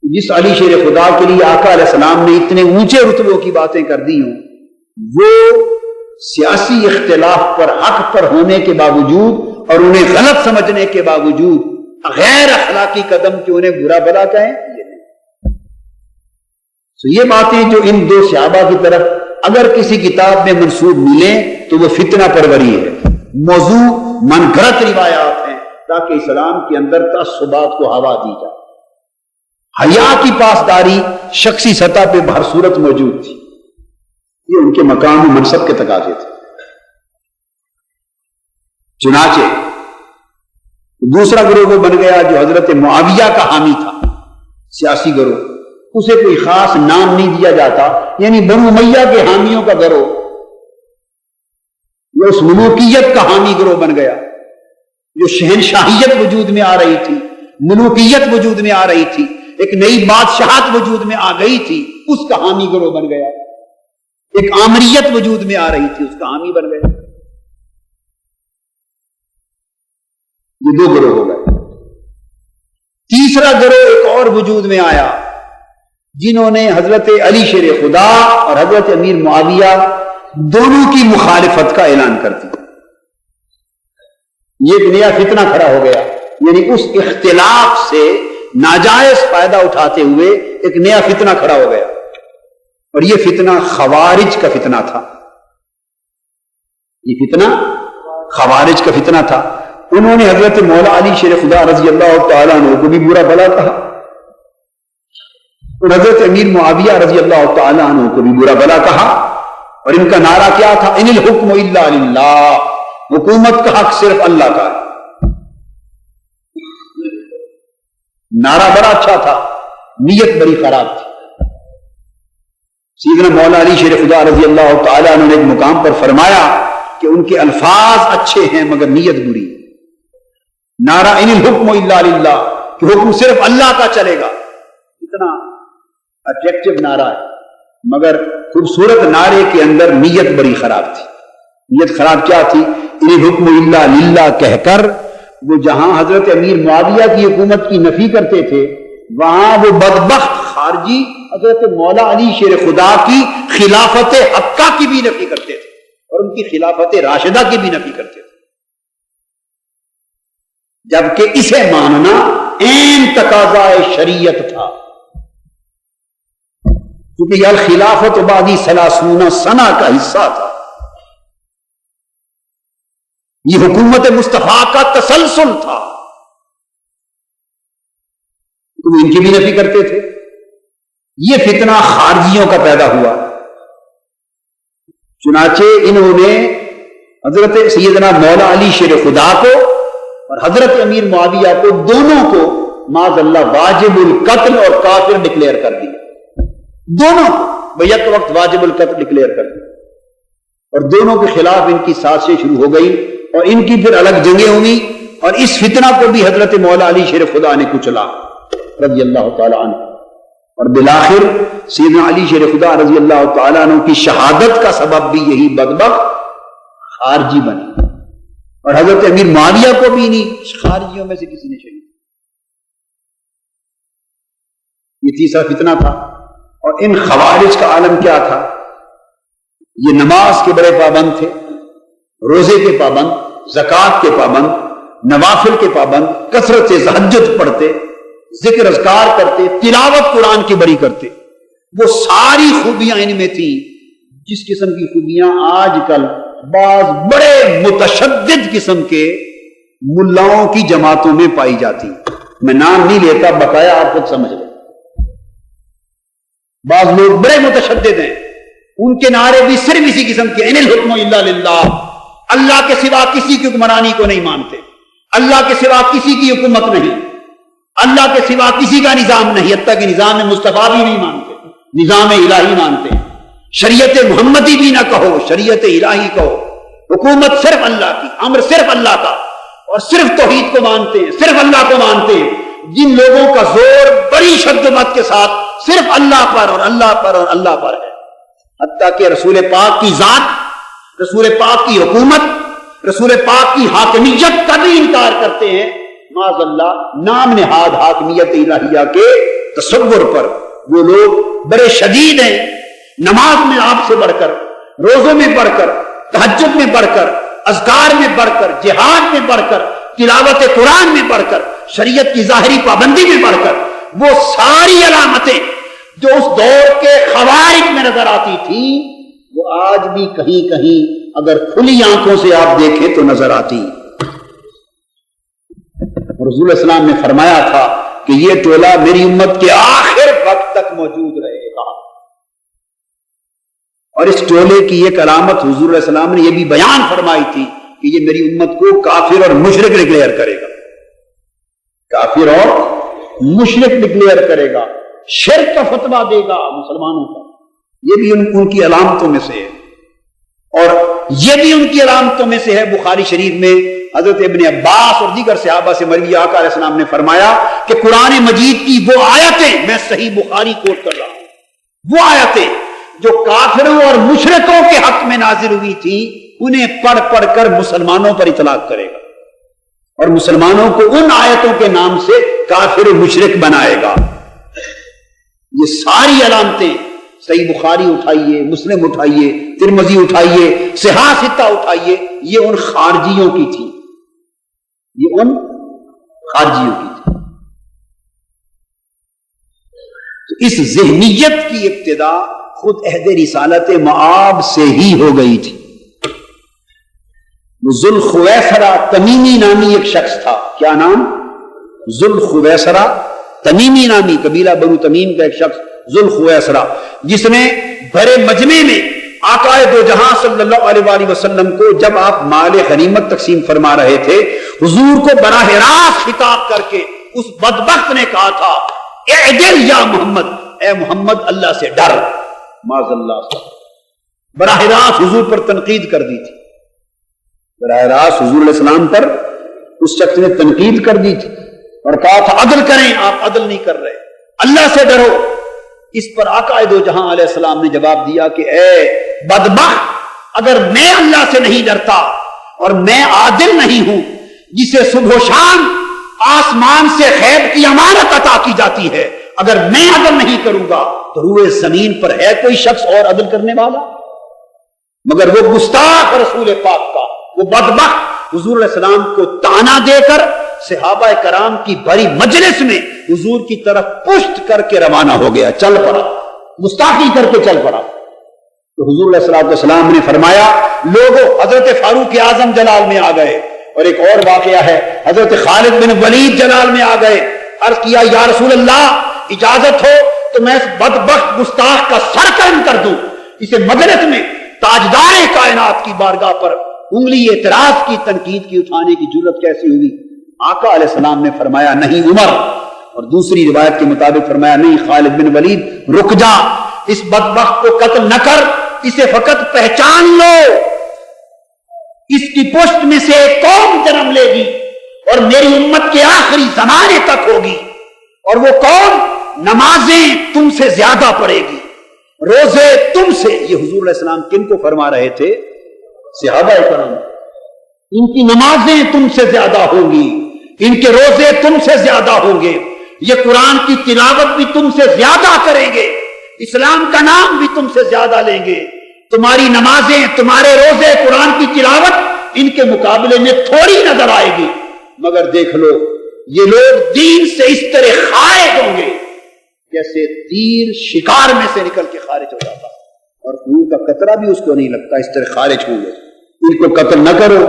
جس علی شیر خدا کے لیے آقا علیہ السلام نے اتنے اونچے رتبوں کی باتیں کر دی ہوں، وہ سیاسی اختلاف پر حق پر ہونے کے باوجود اور انہیں غلط سمجھنے کے باوجود غیر اخلاقی قدم کے انہیں برا بھلا کہیں، یہ نہیں. تو یہ باتیں جو ان دو صحابہ کی طرف اگر کسی کتاب میں منسوب ملیں تو وہ فتنہ پروری ہے، موضوع من گھڑت روایات ہیں تاکہ اسلام کے اندر تعصبات کو ہوا دی جائے. حیا کی پاسداری شخصی سطح پہ بہر صورت موجود تھی، یہ ان کے مقام و منصب کے تقاضے تھے. چنانچہ دوسرا گروہ وہ بن گیا جو حضرت معاویہ کا حامی تھا، سیاسی گروہ. اسے کوئی خاص نام نہیں دیا جاتا، یعنی بنو امیہ کے حامیوں کا گروہ. یہ اس ملوکیت کا حامی گروہ بن گیا جو شہنشاہیت وجود میں آ رہی تھی، ملوکیت وجود میں آ رہی تھی، ایک نئی بادشاہت وجود میں آ گئی تھی، اس کا حامی گروہ بن گیا. ایک آمریت وجود میں آ رہی تھی، اس کا حامی بن گیا. یہ دو گروہ ہو گئے. تیسرا گروہ ایک اور وجود میں آیا جنہوں نے حضرت علی شیر خدا اور حضرت امیر معاویہ دونوں کی مخالفت کا اعلان کر دیا. یہ ایک نیا فتنہ کھڑا ہو گیا، یعنی اس اختلاف سے ناجائز فائدہ اٹھاتے ہوئے ایک نیا فتنہ کھڑا ہو گیا، اور یہ فتنہ خوارج کا فتنہ تھا. یہ فتنہ خوارج کا فتنہ تھا. انہوں نے حضرت مولا علی شیر خدا رضی اللہ تعالیٰ عنہ کو بھی برا بھلا کہا، اور حضرت امیر معاویہ رضی اللہ تعالیٰ عنہ کو بھی برا بھلا کہا. اور ان کا نعرہ کیا تھا؟ ان الحکم الا للہ، حکومت کا حق صرف اللہ کا ہے. نعرہ بڑا اچھا تھا، نیت بڑی خراب تھی. سیدنا مولا علی شیر خدا رضی اللہ تعالیٰ عنہ نے ایک مقام پر فرمایا کہ ان کے الفاظ اچھے ہیں مگر نیت بری. نعرہ ان الحکم الا للہ، کہ حکم صرف اللہ کا چلے گا، اتنا اٹریکٹیو نعرہ ہے، مگر خوبصورت نعرے کے اندر نیت بڑی خراب تھی. نیت خراب کیا تھی؟ ان الحکم الا للہ کہہ کر وہ جہاں حضرت امیر معاویہ کی حکومت کی نفی کرتے تھے، وہاں وہ بدبخت خارجی حضرت مولا علی شیر خدا کی خلافت حقہ کی بھی نفی کرتے تھے، اور ان کی خلافت راشدہ کی بھی نفی کرتے تھے. جبکہ اسے ماننا عین تقاضا شریعت تھا، کیونکہ یہ الخلافت بعدی 30 سنہ کا حصہ تھا. یہ حکومت مصطفیٰ کا تسلسل تھا، تو ان کی بھی نفی کرتے تھے. یہ فتنہ خارجیوں کا پیدا ہوا. چنانچہ انہوں نے حضرت سیدنا مولا علی شیر خدا کو اور حضرت امیر معاویہ کو دونوں کو معاذ اللہ واجب القتل اور کافر ڈکلیئر کر دیا. دونوں کو بیک وقت واجب القتل ڈکلیئر کر دیا، اور دونوں کے خلاف ان کی سازشیں شروع ہو گئی، اور ان کی پھر الگ جنگیں ہوئی، اور اس فتنہ کو بھی حضرت مولا علی شیر خدا نے کچلا رضی اللہ تعالی عنہ. اور بالآخر سیدنا علی شیر خدا رضی اللہ تعالیٰ عنہ کی شہادت کا سبب بھی یہی بدبخت خارجی بنے، اور حضرت امیر معاویہ کو بھی نہیں خارجیوں میں سے کسی نے شہید. یہ تیسرا فتنہ تھا. اور ان خوارج کا عالم کیا تھا؟ یہ نماز کے بڑے پابند تھے، روزے کے پابند، زکوٰۃ کے پابند، نوافل کے پابند، کثرت سے تہجد پڑھتے، ذکر اذکار کرتے، تلاوت قرآن کی بڑی کرتے. وہ ساری خوبیاں ان میں تھی جس قسم کی خوبیاں آج کل بعض بڑے متشدد قسم کے ملاؤں کی جماعتوں میں پائی جاتی. میں نام نہیں لیتا، بقایا آپ خود سمجھ لیں. بعض لوگ بڑے متشدد ہیں، ان کے نعرے بھی صرف اسی قسم کے ان الحکم الا للہ، اللہ کے سوا کسی کی حکمرانی کو نہیں مانتے، اللہ کے سوا کسی کی حکومت نہیں، اللہ کے سوا کسی کا نظام نہیں، حتیٰ کہ نظام مصطفیٰ بھی نہیں مانتے، نظام الہی مانتے. شریعت محمدی بھی نہ کہو، شریعت الہی کہو. حکومت صرف اللہ کی، امر صرف اللہ کا، اور صرف توحید کو مانتے ہیں، صرف اللہ کو مانتے ہیں. جن لوگوں کا زور بڑی شدت کے ساتھ صرف اللہ پر اور اللہ پر اور اللہ پر ہے، حتیٰ کہ رسول پاک کی ذات، رسول پاک کی حکومت، رسول پاک کی حاکمیت کا بھی انکار کرتے ہیں. معاذ اللہ، نام نہاد حاکمیت الہیہ کے تصور پر وہ لوگ بڑے شدید ہیں. نماز میں آپ سے بڑھ کر، روزوں میں بڑھ کر، تہجد میں بڑھ کر، اذکار میں بڑھ کر، جہاد میں بڑھ کر، تلاوت قرآن میں بڑھ کر، شریعت کی ظاہری پابندی میں بڑھ کر، وہ ساری علامتیں جو اس دور کے خوارج میں نظر آتی تھی وہ آج بھی کہیں کہیں اگر کھلی آنکھوں سے آپ دیکھیں تو نظر آتی. رسول اللہ السلام نے فرمایا تھا کہ یہ ٹولہ میری امت کے آخر وقت تک موجود رہے گا، اور اس ٹولے کی ایک علامت حضور علیہ السلام نے یہ بھی بیان فرمائی تھی کہ یہ میری امت کو کافر اور مشرک ڈکلیئر کرے گا، کافر اور مشرک ڈکلیئر کرے گا، شرک کا فتویٰ دے گا مسلمانوں کا. یہ بھی ان کی علامتوں میں سے ہے. اور یہ بھی ان کی علامتوں میں سے ہے. بخاری شریف میں حضرت ابن عباس اور دیگر صحابہ سے مروی آقا علیہ السلام نے فرمایا کہ قرآن مجید کی وہ آیتیں، میں صحیح بخاری کوٹ کر رہا ہوں، وہ آیتیں جو کافروں اور مشرکوں کے حق میں نازل ہوئی تھی انہیں پڑھ پڑھ کر مسلمانوں پر اطلاق کرے گا، اور مسلمانوں کو ان آیتوں کے نام سے کافر و مشرک بنائے گا. یہ ساری علامتیں صحیح بخاری اٹھائیے، مسلم اٹھائیے، ترمذی اٹھائیے، صحاح ستہ اٹھائیے، یہ ان خارجیوں کی تھی، یہ ان خارجیوں کی تھی. تو اس ذہنیت کی ابتدا خود عہد رسالت مآب سے ہی ہو گئی تھی. ذوالخویسرہ تمیمی نامی ایک شخص تھا. کیا نام؟ ذوالخویسرہ تمیمی نامی، قبیلہ بنو تمیم کا ایک شخص ذوالخویسرہ، جس نے بڑے مجمع میں آقا دو جہاں صلی اللہ علیہ وآلہ وسلم کو جب آپ مال غنیمت تقسیم فرما رہے تھے، حضور کو براہ راست خطاب کر کے اس بدبخت نے کہا تھا اعدل یا محمد، اے محمد اللہ سے ڈر. معاذ اللہ، براہ راست حضور پر تنقید کر دی تھی، براہ راست حضور علیہ السلام پر اس شخص نے تنقید کر دی تھی اور کہا تھا عدل کریں، آپ عدل نہیں کر رہے، اللہ سے ڈرو. اس پر آقا دو جہاں علیہ السلام نے جواب دیا کہ اے بدبخت، اگر میں اللہ سے نہیں ڈرتا اور میں عادل نہیں ہوں جسے صبح و شام آسمان سے غیب کی امانت عطا کی جاتی ہے، اگر میں عدل نہیں کروں گا تو روئے زمین پر ہے کوئی شخص اور عدل کرنے والا؟ مگر وہ گستاخ رسول پاک کا وہ بدبخت حضور علیہ السلام کو طعنہ دے کر صحابہ کرام کی بڑی مجلس میں حضور کی طرف پشت کر کے روانہ ہو گیا، چل پڑا، گستاخی کر کے چل پڑا. تو حضور علیہ السلام نے فرمایا لوگوں، حضرت فاروق اعظم جلال میں آ گئے. اور ایک اور واقعہ ہے، حضرت خالد بن ولید جلال میں آ گئے. عرض کیا یا رسول اللہ اجازت ہو تو میں اس بدبخت گستاخ کا سر قلم کر دوں. اسے مجلس میں تاجدار کائنات کی بارگاہ پر انگلی اعتراض کی، تنقید کی اٹھانے کی جرت کیسی ہوئی؟ آقا علیہ السلام نے فرمایا نہیں عمر، اور دوسری روایت کے مطابق فرمایا نہیں خالد بن ولید، رک جا، اس بدبخت کو قتل نہ کر، اسے فقط پہچان لو. اس کی پشت میں سے ایک قوم جنم لے گی اور میری امت کے آخری زمانے تک ہوگی، اور وہ قوم نمازیں تم سے زیادہ پڑھے گی، روزے تم سے. یہ حضور علیہ السلام کن کو فرما رہے تھے؟ صحابہ کرام. ان کی نمازیں تم سے زیادہ ہوں گی، ان کے روزے تم سے زیادہ ہوں گے، یہ قرآن کی تلاوت بھی تم سے زیادہ کریں گے، اسلام کا نام بھی تم سے زیادہ لیں گے. تمہاری نمازیں، تمہارے روزے، قرآن کی تلاوت ان کے مقابلے میں تھوڑی نظر آئے گی. مگر دیکھ لو یہ لوگ دین سے اس طرح خارج ہوں گے جیسے تیر شکار میں سے نکل کے خارج ہو جاتا اور خون کا قطرہ بھی اس کو نہیں لگتا، اس طرح خارج ہوں گے۔ ان کو قتل نہ کرو،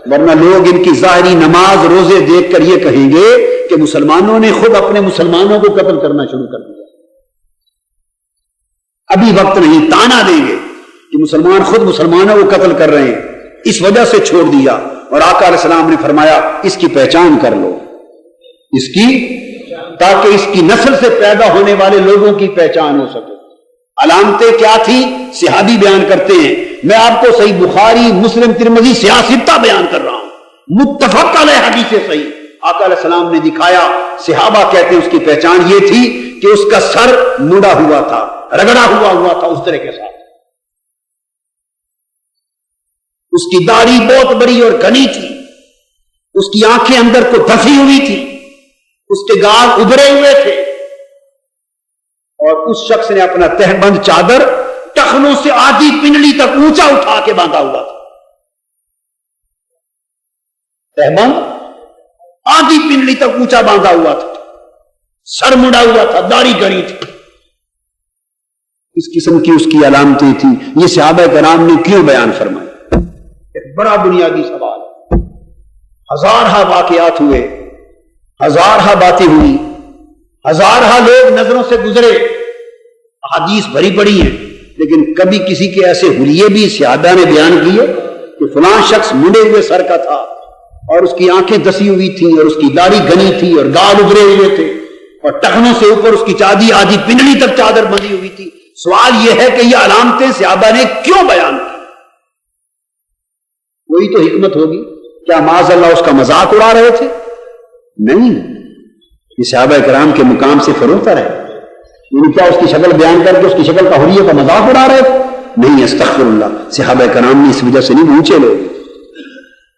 ورنہ لوگ ان کی ظاہری نماز روزے دیکھ کر یہ کہیں گے کہ مسلمانوں نے خود اپنے مسلمانوں کو قتل کرنا شروع کر دیا۔ ابھی وقت نہیں، تانا دیں گے کہ مسلمان خود مسلمانوں کو قتل کر رہے ہیں، اس وجہ سے چھوڑ دیا۔ اور آقا علیہ السلام نے فرمایا اس کی پہچان کر لو، اس کی، تاکہ اس کی نسل سے پیدا ہونے والے لوگوں کی پہچان ہو سکے۔ علامتیں کیا تھی؟ صحابی بیان کرتے ہیں، میں آپ کو صحیح بخاری، مسلم، ترمذی، سیاستہ بیان کر رہا ہوں، متفق علیہ حدیث صحیح۔ آقا علیہ السلام نے دکھایا، صحابہ کہتے ہیں اس کی پہچان یہ تھی کہ اس کا سر مڑا ہوا تھا، رگڑا ہوا تھا اس طرح کے ساتھ، اس کی داڑھی بہت بڑی اور گھنی تھی، اس کی آنکھیں اندر کو دھسی ہوئی تھی، اس کے گال ابھرے ہوئے تھے، اور اس شخص نے اپنا تہبند چادر ٹخنوں سے آدھی پنڈلی تک اونچا اٹھا کے باندھا ہوا تھا۔ تہبند آدھی پنڈلی تک اونچا باندھا ہوا تھا، سر مڑا ہوا تھا، داڑھی گھنی تھی۔ اس قسم کی اس کی علامتیں تھی۔ یہ صحابہ کرام نے کیوں بیان فرمائی؟ ایک بڑا بنیادی سوال ہے۔ ہزارہ واقعات ہوئے، ہزارہ باتیں ہوئی، ہزارہ لوگ نظروں سے گزرے، احادیث بھری پڑی ہیں، لیکن کبھی کسی کے ایسے حلیے بھی صحابہ نے بیان کیے کہ فلاں شخص مڑے ہوئے سر کا تھا اور اس کی آنکھیں دسی ہوئی تھیں اور اس کی داڑھی گھنی تھی اور گال ابھرے ہوئے تھے اور ٹخنوں سے اوپر اس کی آدھی پنڈلی تک چادر بندھی ہوئی تھی۔ سوال یہ ہے کہ یہ علامتیں صحابہ نے کیوں بیان کی؟ کوئی تو حکمت ہوگی۔ کیا معاذ اللہ اس کا مذاق اڑا رہے تھے؟ نہیں، یہ صحابہ کرام کے مقام سے فروتر ہے۔ یعنی کیا اس کی شکل بیان کر کے اس کی شکل کا حلیے کا مذاق اڑا رہے تھے؟ نہیں، استغفر اللہ، صحابہ کرام نے اس وجہ سے نہیں اونچے لوگ،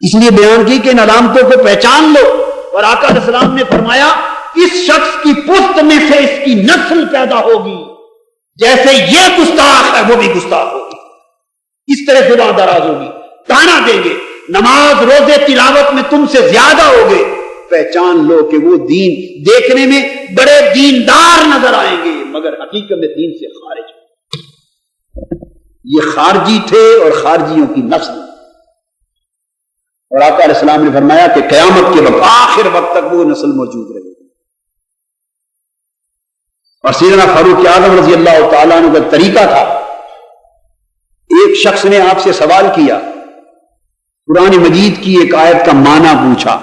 اس لیے بیان کی کہ ان علامتوں کو پہچان لو۔ اور آقا علیہ السلام نے فرمایا اس شخص کی پشت میں سے اس کی نسل پیدا ہوگی، جیسے یہ گستاخ ہے وہ بھی گستاخ ہوگی، اس طرح زبان دراز ہوگی، تانا دیں گے، نماز روزے تلاوت میں تم سے زیادہ ہوگے۔ پہچان لو کہ وہ دین دیکھنے میں بڑے دیندار نظر آئیں گے مگر حقیقت میں دین سے خارج، یہ خارجی تھے اور خارجیوں کی نسل۔ اور آقا علیہ السلام نے فرمایا کہ قیامت کے وقت، آخر وقت تک وہ نسل موجود رہے گی۔ اور سیدنا فاروق اعظم رضی اللہ تعالیٰ عنہ کا طریقہ تھا، ایک شخص نے آپ سے سوال کیا، قرآن مجید کی ایک آیت کا معنی پوچھا،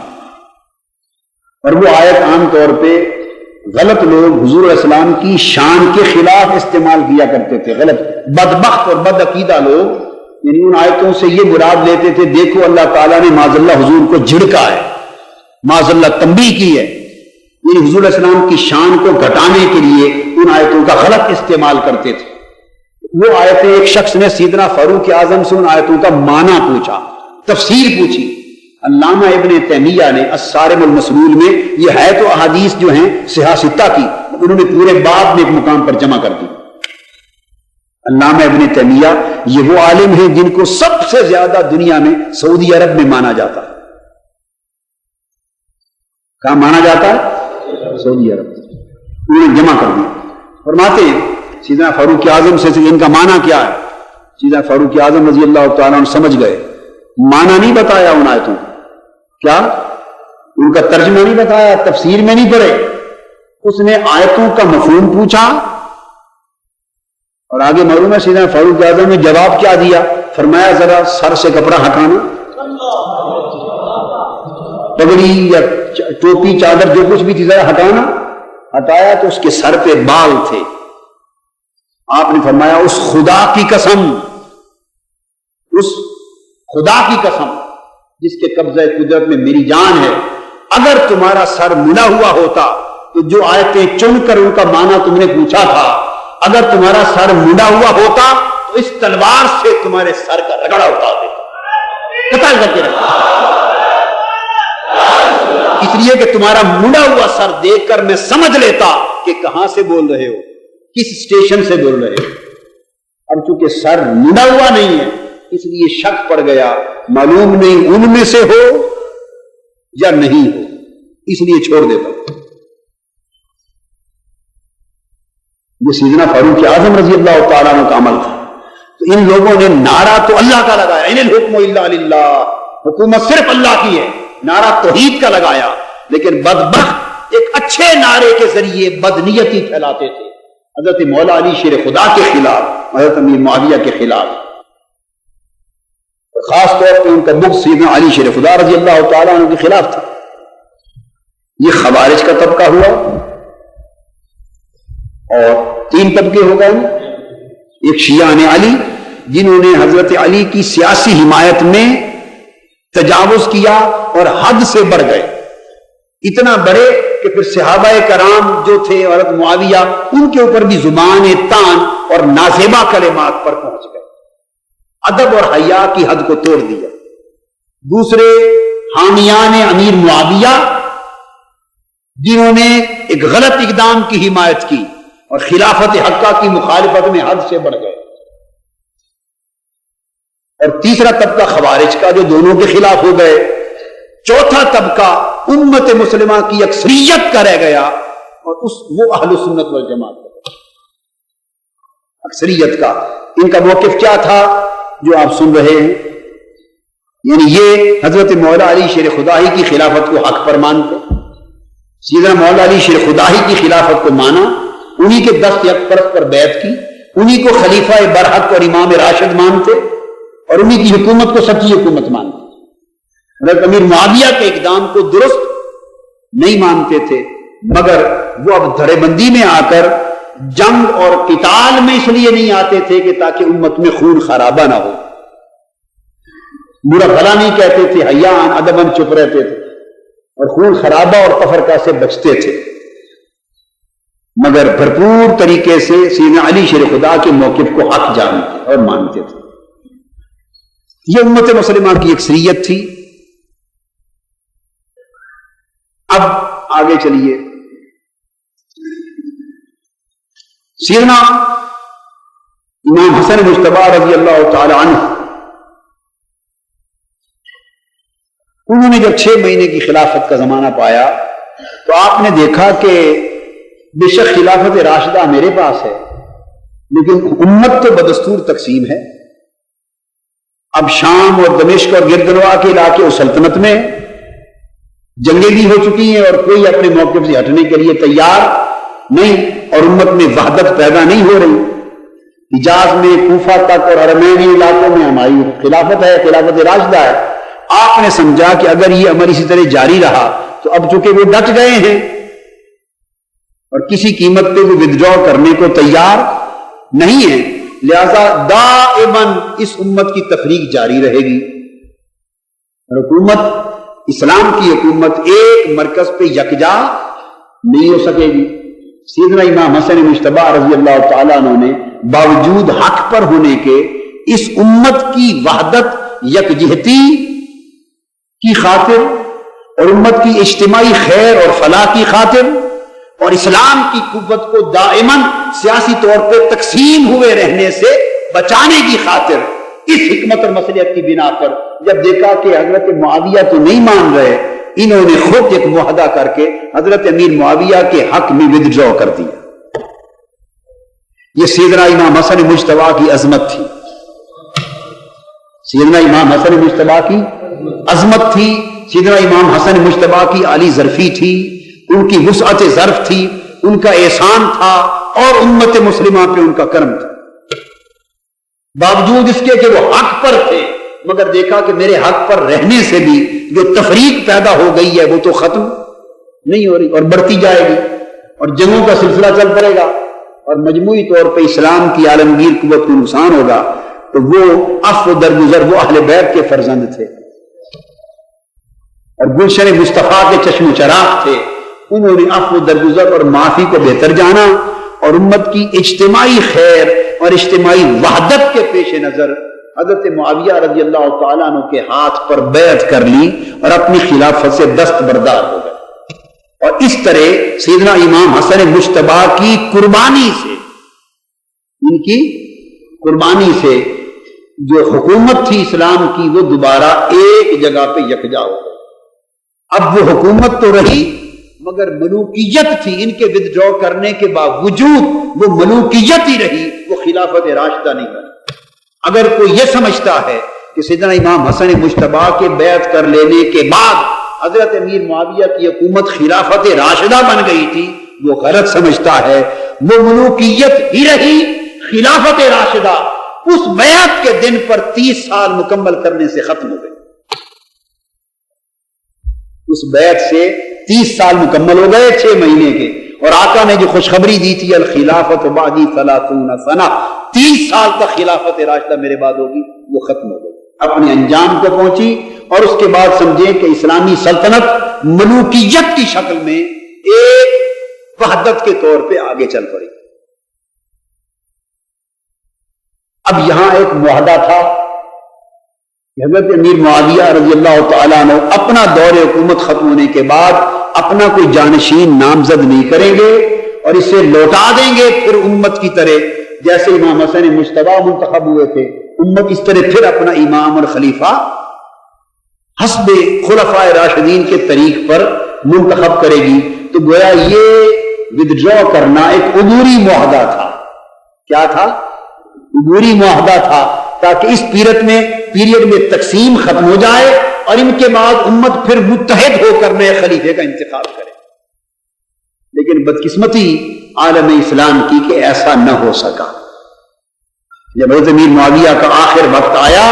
اور وہ آیت عام طور پہ غلط لوگ حضور علیہ السلام کی شان کے خلاف استعمال کیا کرتے تھے، غلط بدبخت اور بد عقیدہ لوگ یعنی ان آیتوں سے یہ مراد لیتے تھے دیکھو اللہ تعالیٰ نے معاذ اللہ حضور کو جھڑکا ہے، معاذ اللہ تنبیہ کی ہے، یعنی حضور علیہ السلام کی شان کو گھٹانے کے لیے ان آیتوں کا غلط استعمال کرتے تھے۔ وہ آیتیں ایک شخص نے سیدنا فاروق اعظم سے ان آیتوں کا معنی پوچھا، تفسیر پوچھی۔ علامہ ابن تیمیہ نے الصارم المسلول میں یہ ہے تو احادیث جو ہیں صحاح ستہ کی انہوں نے پورے باب میں ایک مقام پر جمع کر دی۔ علامہ ابن تیمیہ یہ وہ عالم ہیں جن کو سب سے زیادہ دنیا میں سعودی عرب میں مانا جاتا ہے۔ کہاں مانا جاتا ہے؟ سعودی عرب۔ انہوں نے جمع کر دیا، فرماتے ہیں سیدنا فاروق اعظم سے ان کا معنی کیا ہے؟ سیدنا فاروق اعظم رضی اللہ تعالیٰ عنہ سمجھ گئے، معنی نہیں بتایا ان آیتوں کو، کیا ان کا ترجمہ نہیں بتایا، تفسیر میں نہیں پڑھے، اس نے آیتوں کا مفہوم پوچھا اور آگے معلوم ہے سیدنا فاروق اعظم نے جواب کیا دیا؟ فرمایا ذرا سر سے کپڑا ہٹانا، پگڑی یا ٹوپی چادر جو کچھ بھی تھی ذرا ہٹانا۔ ہٹایا تو اس کے سر پہ بال تھے۔ آپ نے فرمایا اس خدا کی قسم، اس خدا کی قسم جس کے قبضہ قدرت میں میری جان ہے، اگر تمہارا سر مڑا ہوا ہوتا تو جو آیتیں چن کر ان کا معنی تم نے پوچھا تھا، اگر تمہارا سر مڑا ہوا ہوتا تو اس تلوار سے تمہارے سر کا رگڑا اٹھا دیتا، قتل کر کے رکھا۔ اس لیے کہ تمہارا مڑا ہوا سر دیکھ کر میں سمجھ لیتا کہ کہاں سے بول رہے ہو، کس اسٹیشن سے بول رہے ہو۔ اب چونکہ سر مڑا ہوا نہیں ہے اس لیے شک پڑ گیا، معلوم نہیں ان میں سے ہو یا نہیں ہو، اس لیے چھوڑ دیتا ہوں۔ یہ سیدنا فاروق اعظم رضی اللہ تعالیٰ عنہ کا عمل تھا. تو ان لوگوں نے نعرہ تو اللہ کا لگایا، ان الحکم الا للہ، حکومت صرف اللہ کی ہے، نعرہ توحید کا لگایا، لیکن بدبخت ایک اچھے نعرے کے ذریعے بدنیتی پھیلاتے تھے، حضرت مولا علی شیر خدا کے خلاف، حضرت امیر معاویہ کے خلاف. خاص طور پہ ان کا بغض سیدنا علی شیر خدا رضی اللہ تعالیٰ عنہ کے خلاف تھا. یہ خوارج کا طبقہ ہوا، اور 3 طبقے ہو گئے. ایک شیعان علی جنہوں نے حضرت علی کی سیاسی حمایت میں تجاوز کیا اور حد سے بڑھ گئے، اتنا بڑے کہ پھر صحابہ کرام جو تھے حضرت معاویہ ان کے اوپر بھی زبان طعن اور نازیبہ کلمات پر پہنچ گئے، ادب اور حیا کی حد کو توڑ دیا. دوسرے حامیان امیر معاویہ جنہوں نے ایک غلط اقدام کی حمایت کی اور خلافت حقہ کی مخالفت میں حد سے بڑھ گئے. اور تیسرا طبقہ خوارج کا جو دونوں کے خلاف ہو گئے. چوتھا طبقہ امت مسلمہ کی اکثریت کا رہ گیا، اور وہ اہل سنت والجماعت کا اکثریت کا. ان کا موقف کیا تھا جو آپ سن رہے ہیں؟ یعنی یہ حضرت مولا علی شیر خدائی کی خلافت کو حق پر مانتے، سیدنا مولا علی شیر خدائی کی خلافت کو مانا، انہی کے دست یک پرست پر بیعت کی، انہی کو خلیفہ برحق اور امام راشد مانتے، اور انہی کی حکومت کو سچی حکومت مانتے. حضرت امیر معاویہ کے اقدام کو درست نہیں مانتے تھے، مگر وہ اب دھڑے بندی میں آ کر جنگ اور قتال میں اس لیے نہیں آتے تھے کہ تاکہ امت میں خون خرابہ نہ ہو، برا بھلا نہیں کہتے تھے، حیاء ادباً چپ رہتے تھے اور خون خرابہ اور تفرقہ سے بچتے تھے، مگر بھرپور طریقے سے سیدنا علی شیر خدا کے موقف کو حق جانتے اور مانتے تھے. یہ امت مسلمہ کی اکثریت تھی. اب آگے چلیے. سیدنا امام حسن مجتبی رضی اللہ تعالی عنہ، انہوں نے جب 6 مہینے کی خلافت کا زمانہ پایا تو آپ نے دیکھا کہ بے شک خلافت راشدہ میرے پاس ہے، لیکن امت تو بدستور تقسیم ہے. اب شام اور دمشق اور گردنوا کے علاقے اور سلطنت میں جنگیں بھی ہو چکی ہیں اور کوئی اپنے موقف سے ہٹنے کے لیے تیار نہیں، اور امت میں وحدت پیدا نہیں ہو رہی. حجاز میں، کوفہ تک اور ارمینی علاقوں میں ہماری خلافت ہے، خلافت راشدہ ہے. آپ نے سمجھا کہ اگر یہ عمل اسی طرح جاری رہا تو اب چونکہ وہ ڈٹ گئے ہیں اور کسی قیمت پہ وہ ودڈرا کرنے کو تیار نہیں ہے، لہذا دائماً اس امت کی تفریق جاری رہے گی. اور حکومت، اسلام کی حکومت ایک مرکز پہ یکجا نہیں ہو سکے گی. سیدنا امام حسن مجتبی رضی اللہ تعالیٰ عنہ نے باوجود حق پر ہونے کے اس امت کی وحدت، یکجہتی کی خاطر اور امت کی اجتماعی خیر اور فلاح کی خاطر اور اسلام کی قوت کو دائماً سیاسی طور پہ تقسیم ہوئے رہنے سے بچانے کی خاطر اس حکمت اور مصلحت کی بنا پر جب دیکھا کہ حضرت معاویہ تو نہیں مان رہے، انہوں نے خود ایک معاہدہ کر کے حضرت امیر معاویہ کے حق میں ودڈرا کر دیا. یہ سیدنا امام حسن مجتبی کی عظمت تھی. سیدنا امام حسن مجتبی کی عظمت تھی، سیدنا امام حسن مجتبی کی عالی ظرفی تھی، ان کی وسعت ظرف تھی، ان کا احسان تھا اور امت مسلمہ پہ ان کا کرم تھا. باوجود اس کے کہ وہ حق پر تھے، مگر دیکھا کہ میرے حق پر رہنے سے بھی جو تفریق پیدا ہو گئی ہے وہ تو ختم نہیں ہو رہی اور بڑھتی جائے گی اور جنگوں کا سلسلہ چل پڑے گا اور مجموعی طور پہ اسلام کی عالمگیر قوت کو نقصان ہوگا. تو وہ عفو درگزر، وہ اہل بیت کے فرزند تھے اور گلشن مصطفیٰ کے چشم و چراغ تھے. انہوں نے عفو درگزر اور معافی کو بہتر جانا اور امت کی اجتماعی خیر اور اجتماعی وحدت کے پیش نظر حضرت معاویہ رضی اللہ تعالیٰ عنہ کے ہاتھ پر بیعت کر لی اور اپنی خلافت سے دستبردار ہو گئے. اور اس طرح سیدنا امام حسن مجتبی کی قربانی سے، ان کی قربانی سے جو حکومت تھی اسلام کی وہ دوبارہ ایک جگہ پہ یکجا ہو گئی. اب وہ حکومت تو رہی مگر ملوکیت تھی، ان کے ودڈرا کرنے کے باوجود وہ ملوکیت ہی رہی، وہ خلافت راشدہ نہیں بنی۔ اگر کوئی یہ سمجھتا ہے کہ سیدنا امام حسن مجتبی کے بیعت کر لینے کے بعد حضرت امیر معاویہ کی حکومت خلافت راشدہ بن گئی تھی، وہ غلط سمجھتا ہے۔ وہ ملوکیت ہی رہی، خلافت راشدہ اس بیعت کے دن پر 30 سال مکمل کرنے سے ختم ہو گئی۔ اس بیعت سے 30 سال مکمل ہو گئے 6 مہینے کے، اور آقا نے جو خوشخبری دی تھی الخلافت بعدی 30 سنہ، 30 سال تک خلافت راشدہ میرے بعد ہوگی، وہ ختم ہو گئی، اپنے انجام کو پہنچی۔ اور اس کے بعد سمجھیں کہ اسلامی سلطنت ملوکیت کی شکل میں ایک وحدت کے طور پہ آگے چل پڑی۔ اب یہاں ایک معاہدہ تھا کہ حضرت امیر معاویہ رضی اللہ تعالیٰ عنہ اپنا دور حکومت ختم ہونے کے بعد اپنا کوئی جانشین نامزد نہیں کریں گے اور اسے لوٹا دیں گے پھر امت کی طرح، جیسے امام حسن مجتبی منتخب ہوئے تھے، امت اس طرح پھر اپنا امام اور خلیفہ حسب خلفائے راشدین کے طریق پر منتخب کرے گی۔ تو گویا یہ ودڈرا کرنا ایک عبوری معاہدہ تھا۔ کیا تھا؟ عبوری معاہدہ تھا، تاکہ اس پیریڈ میں تقسیم ختم ہو جائے اور ان کے بعد امت پھر متحد ہو کر نئے خلیفے کا انتخاب کرے۔ لیکن بدقسمتی عالم اسلام کی کہ ایسا نہ ہو سکا۔ جب حضرت امیر معاویہ کا آخر وقت آیا،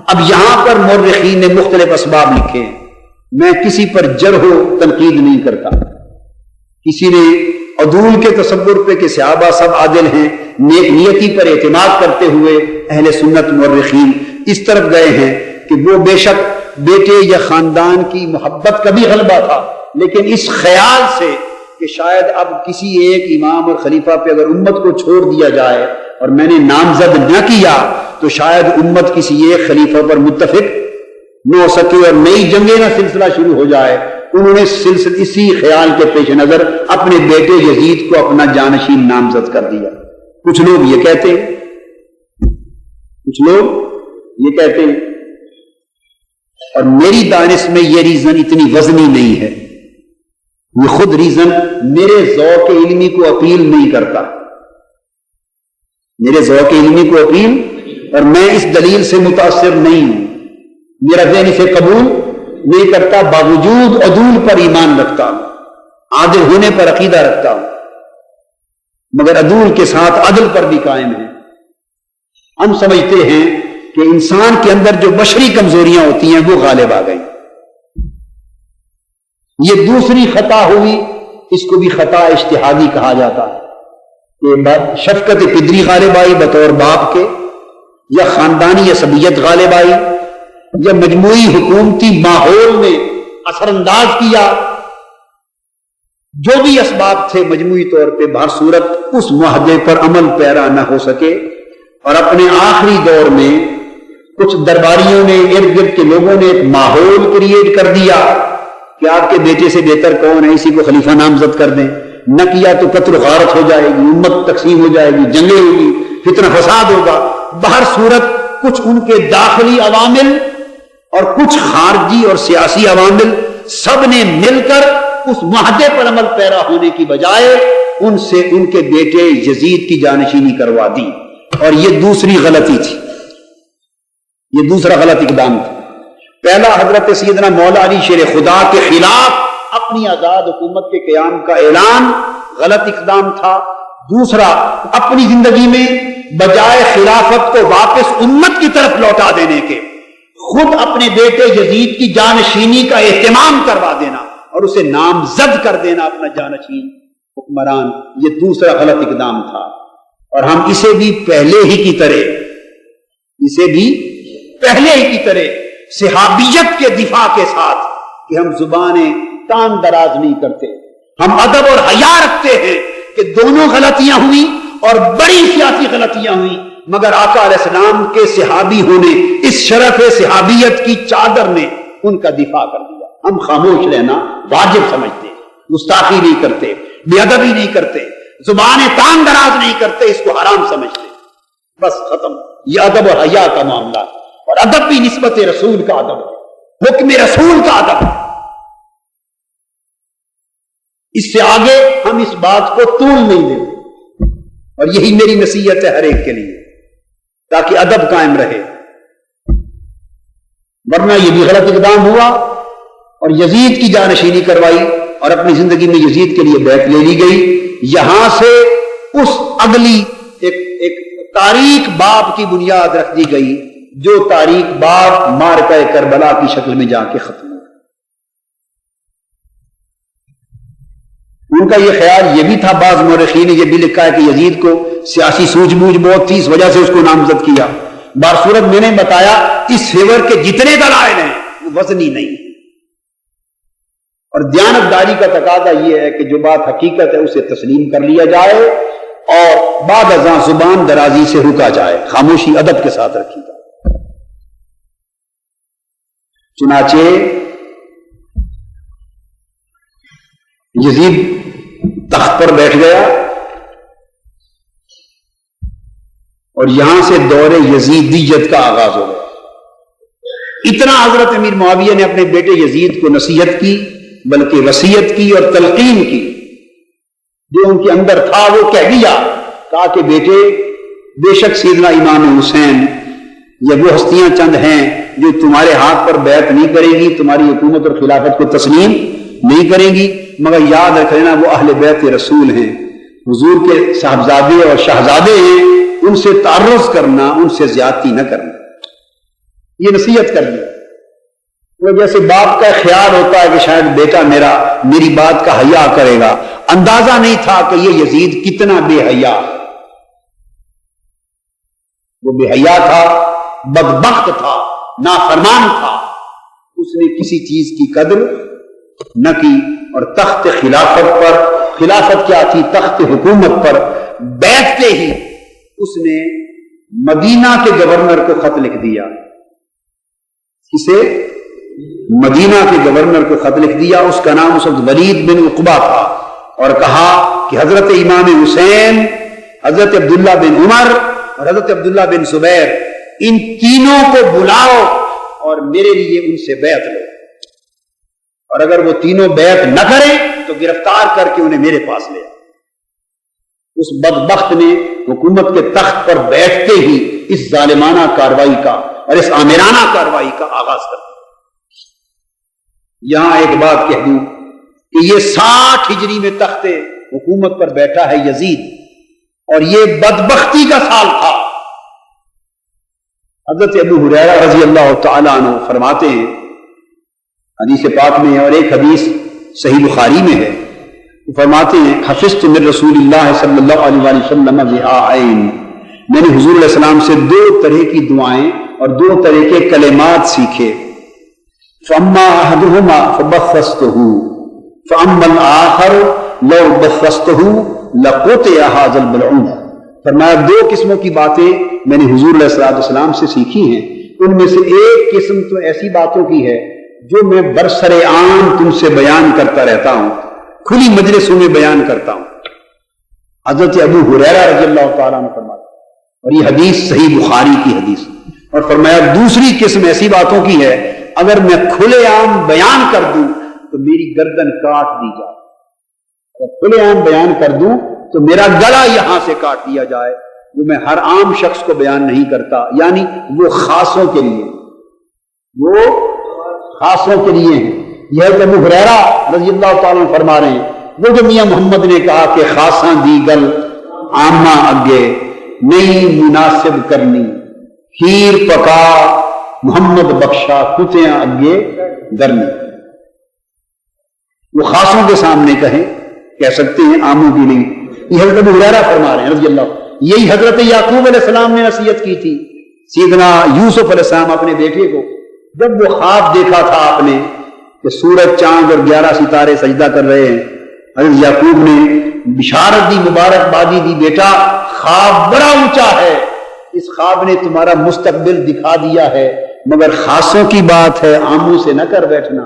اب یہاں پر مورخین نے مختلف اسباب لکھے ہیں، میں کسی پر جرح و تنقید نہیں کرتا۔ کسی نے عدول کے تصور پہ کہ صحابہ سب عادل ہیں، نیک نیتی پر اعتماد کرتے ہوئے اہل سنت مورخین اس طرف گئے ہیں کہ وہ بے شک بیٹے یا خاندان کی محبت کا بھی غلبہ تھا، لیکن اس خیال سے کہ شاید اب کسی ایک امام اور خلیفہ پہ اگر امت کو چھوڑ دیا جائے اور میں نے نامزد نہ کیا تو شاید امت کسی ایک خلیفہ پر متفق نہ ہو سکے اور نئی جنگیں نہ سلسلہ شروع ہو جائے۔ انہوں نے اسی خیال کے پیش نظر اپنے بیٹے یزید کو اپنا جانشین نامزد کر دیا۔ کچھ لوگ یہ کہتے ہیں اور میری دانش میں یہ ریزن اتنی وزنی نہیں ہے، یہ خود ریزن میرے ذوق علمی کو اپیل نہیں کرتا، میرے ذوق علمی کو اپیل، اور میں اس دلیل سے متاثر نہیں ہوں، میرا ذہن اسے قبول نہیں کرتا، باوجود عدول پر ایمان رکھتا ہوں، عادل ہونے پر عقیدہ رکھتا ہوں، مگر عدول کے ساتھ عدل پر بھی قائم ہے۔ ہم سمجھتے ہیں کہ انسان کے اندر جو بشری کمزوریاں ہوتی ہیں وہ غالب آ گئی۔ یہ دوسری خطا ہوئی، اس کو بھی خطا اجتہادی کہا جاتا ہے کہ شفقت پدری غالب آئی بطور باپ کے، یا خاندانی عصبیت غالب آئی، یا مجموعی حکومتی ماحول نے اثر انداز کیا، جو بھی اسباب تھے مجموعی طور پہ بہر صورت اس معاہدے پر عمل پیرا نہ ہو سکے، اور اپنے آخری دور میں کچھ درباریوں نے، ارد گرد کے لوگوں نے ایک ماحول کریٹ کر دیا کہ آپ کے بیٹے سے بہتر کون ہے، اسی کو خلیفہ نامزد کر دیں، نہ کیا تو قتل و غارت ہو جائے گی، امت تقسیم ہو جائے گی، جنگیں ہوگی، فتنہ فساد ہوگا۔ بہر صورت کچھ ان کے داخلی عوامل اور کچھ خارجی اور سیاسی عوامل سب نے مل کر اس معاہدے پر عمل پیرا ہونے کی بجائے ان سے ان کے بیٹے یزید کی جانشینی کروا دی، اور یہ دوسری غلطی تھی، یہ دوسرا غلط اقدام تھا۔ پہلا حضرت سیدنا مولا علی شیر خدا کے خلاف اپنی آزاد حکومت کے قیام کا اعلان غلط اقدام تھا۔ دوسرا، اپنی زندگی میں بجائے خلافت کو واپس امت کی طرف لوٹا دینے کے خود اپنے بیٹے یزید کی جانشینی کا اہتمام کروا دینا اور اسے نامزد کر دینا اپنا جانشین حکمران، یہ دوسرا غلط اقدام تھا۔ اور ہم اسے بھی پہلے ہی کی طرح صحابیت کے دفاع کے ساتھ کہ ہم زبانیں تان دراز نہیں کرتے، ہم ادب اور حیا رکھتے ہیں کہ دونوں غلطیاں ہوئیں اور بڑی سیاسی غلطیاں ہوئیں، مگر آقا علیہ السلام کے صحابی ہونے، اس شرف صحابیت کی چادر نے ان کا دفاع کر دیا۔ ہم خاموش رہنا واجب سمجھتے، گستاخی نہیں کرتے، بے ادبی نہیں کرتے، زبانیں تان دراز نہیں کرتے، اس کو حرام سمجھتے، بس ختم۔ یہ ادب اور حیا کا معاملہ ہے، اور ادب بھی نسبت رسول کا ادب ہے، حکم رسول کا ادب ہے۔ اس سے آگے ہم اس بات کو طول نہیں دیں، اور یہی میری نصیحت ہے ہر ایک کے لیے، تاکہ ادب قائم رہے، ورنہ یہ بھی غلط اقدام ہوا اور یزید کی جانشینی کروائی اور اپنی زندگی میں یزید کے لیے بیعت لے لی گئی۔ یہاں سے اس اگلی ایک تاریخ باب کی بنیاد رکھ دی گئی، جو تاریخ باب معرکہ کربلا کی شکل میں جا کے ختم ہوا۔ ان کا یہ خیال یہ بھی تھا، بعض مورخین نے یہ بھی لکھا ہے کہ یزید کو سیاسی سوجھ بوجھ بہت تھی، اس وجہ سے اس کو نامزد کیا۔ بارصورت میں نے بتایا اس فیور کے جتنے دلائل ہیں وہ وزنی نہیں، اور دیانتداری کا تقاضا یہ ہے کہ جو بات حقیقت ہے اسے تسلیم کر لیا جائے اور بعد ازاں زبان درازی سے رکا جائے، خاموشی ادب کے ساتھ رکھی جائے۔ چنانچہ یزید تخت پر بیٹھ گیا اور یہاں سے دور یزیدیت کا آغاز ہو گیا۔ اتنا حضرت امیر معاویہ نے اپنے بیٹے یزید کو نصیحت کی، بلکہ وصیت کی اور تلقین کی، جو ان کے اندر تھا وہ کہہ دیا، کہا کہ بیٹے بے شک سیدنا امام حسین یہ وہ ہستیاں چند ہیں جو تمہارے ہاتھ پر بیعت نہیں کریں گی، تمہاری حکومت اور خلافت کو تسلیم نہیں کریں گی، مگر یاد رکھ لینا وہ اہل بیت رسول ہیں، حضور کے صاحبزادے اور شہزادے ہیں، ان سے تعرض کرنا، ان سے زیادتی نہ کرنا۔ یہ نصیحت کر دی۔ وہ جیسے باپ کا خیال ہوتا ہے کہ شاید بیٹا میری بات کا حیا کرے گا، اندازہ نہیں تھا کہ یہ یزید کتنا بے حیا، وہ بے حیا تھا، بدبخت تھا، نافرمان تھا، اس نے کسی چیز کی قدر نہ کی، اور تخت خلافت پر، خلافت کیا تھی، تخت حکومت پر بیٹھتے ہی اس نے مدینہ کے گورنر کو خط لکھ دیا۔ کسے؟ مدینہ کے گورنر کو خط لکھ دیا، اس کا نام اس وقت ولید بن عقبہ تھا، اور کہا کہ حضرت امام حسین، حضرت عبداللہ بن عمر اور حضرت عبداللہ بن زبیر، ان تینوں کو بلاؤ اور میرے لیے ان سے بیعت لو، اور اگر وہ تینوں بیعت نہ کریں تو گرفتار کر کے انہیں میرے پاس لے آؤ۔ اس بدبخت نے حکومت کے تخت پر بیٹھتے ہی اس ظالمانہ کاروائی کا اور اس آمرانہ کاروائی کا آغاز کر دیا۔ یہاں ایک بات کہہ دوں کہ یہ 60 ہجری میں تخت حکومت پر بیٹھا ہے یزید، اور یہ بدبختی کا سال تھا۔ حضرت ابو ہریرہ رضی اللہ تعالیٰ عنہ فرماتے ہیں حدیث پاک میں، اور ایک حدیث صحیح بخاری میں ہے، وہ فرماتے ہیں حفظت من رسول اللہ صلی اللہ علیہ وسلم دعائین، میں نے حضور علیہ السلام سے 2 طرح کی دعائیں اور 2 طرح کے کلمات سیکھے۔ فَأَمَّا أَحَدُهُمَا فَبَثَّسْتُهُ فَأَمَّا الْآخَرُ لَوْ بَثَّسْتُهُ لَقُطِعَ هَذَا الْبَلْعُومُ۔ فرمایا 2 قسموں کی باتیں میں نے حضور علیہ السلام سے سیکھی ہیں، ان میں سے ایک قسم تو ایسی باتوں کی ہے جو میں برسر عام تم سے بیان کرتا رہتا ہوں، کھلی مجلسوں میں بیان کرتا ہوں۔ حضرت ابو ہریرہ رضی اللہ تعالیٰ عنہ فرماتے ہیں، اور یہ حدیث صحیح بخاری کی حدیث، اور فرمایا دوسری قسم ایسی باتوں کی ہے اگر میں کھلے عام بیان کر دوں تو میری گردن کاٹ دی جائے، اگر کھلے عام بیان کر دوں تو میرا گلا یہاں سے کاٹ دیا جائے، وہ میں ہر عام شخص کو بیان نہیں کرتا، یعنی وہ خاصوں کے لیے، وہ خاصوں کے لیے ہیں۔ یہ ابو ہریرہ رضی اللہ تعالیٰ عنہ فرما رہے ہیں، وہ جو میاں محمد نے کہا کہ خاصاں دی گل عامہ اگے نہیں مناسب کرنی، کھیر پکا محمد بخشا کتیاں اگے درنی، وہ خاصوں کے سامنے کہہ سکتے ہیں، عاموں کی نہیں۔ یہ حضرت ابو ہریرہ فرما رہے ہیں رضی اللہ۔ یہی حضرت یعقوب علیہ السلام نے نصیحت کی تھی سیدنا یوسف علیہ السلام اپنے بیٹے کو، جب وہ خواب دیکھا تھا آپ نے کہ سورج چاند اور 11 ستارے سجدہ کر رہے ہیں، حضرت یعقوب نے بشارت دی، مبارکبادی دی، بیٹا خواب بڑا اونچا ہے، اس خواب نے تمہارا مستقبل دکھا دیا ہے، مگر خاصوں کی بات ہے، عاموں سے نہ کر بیٹھنا۔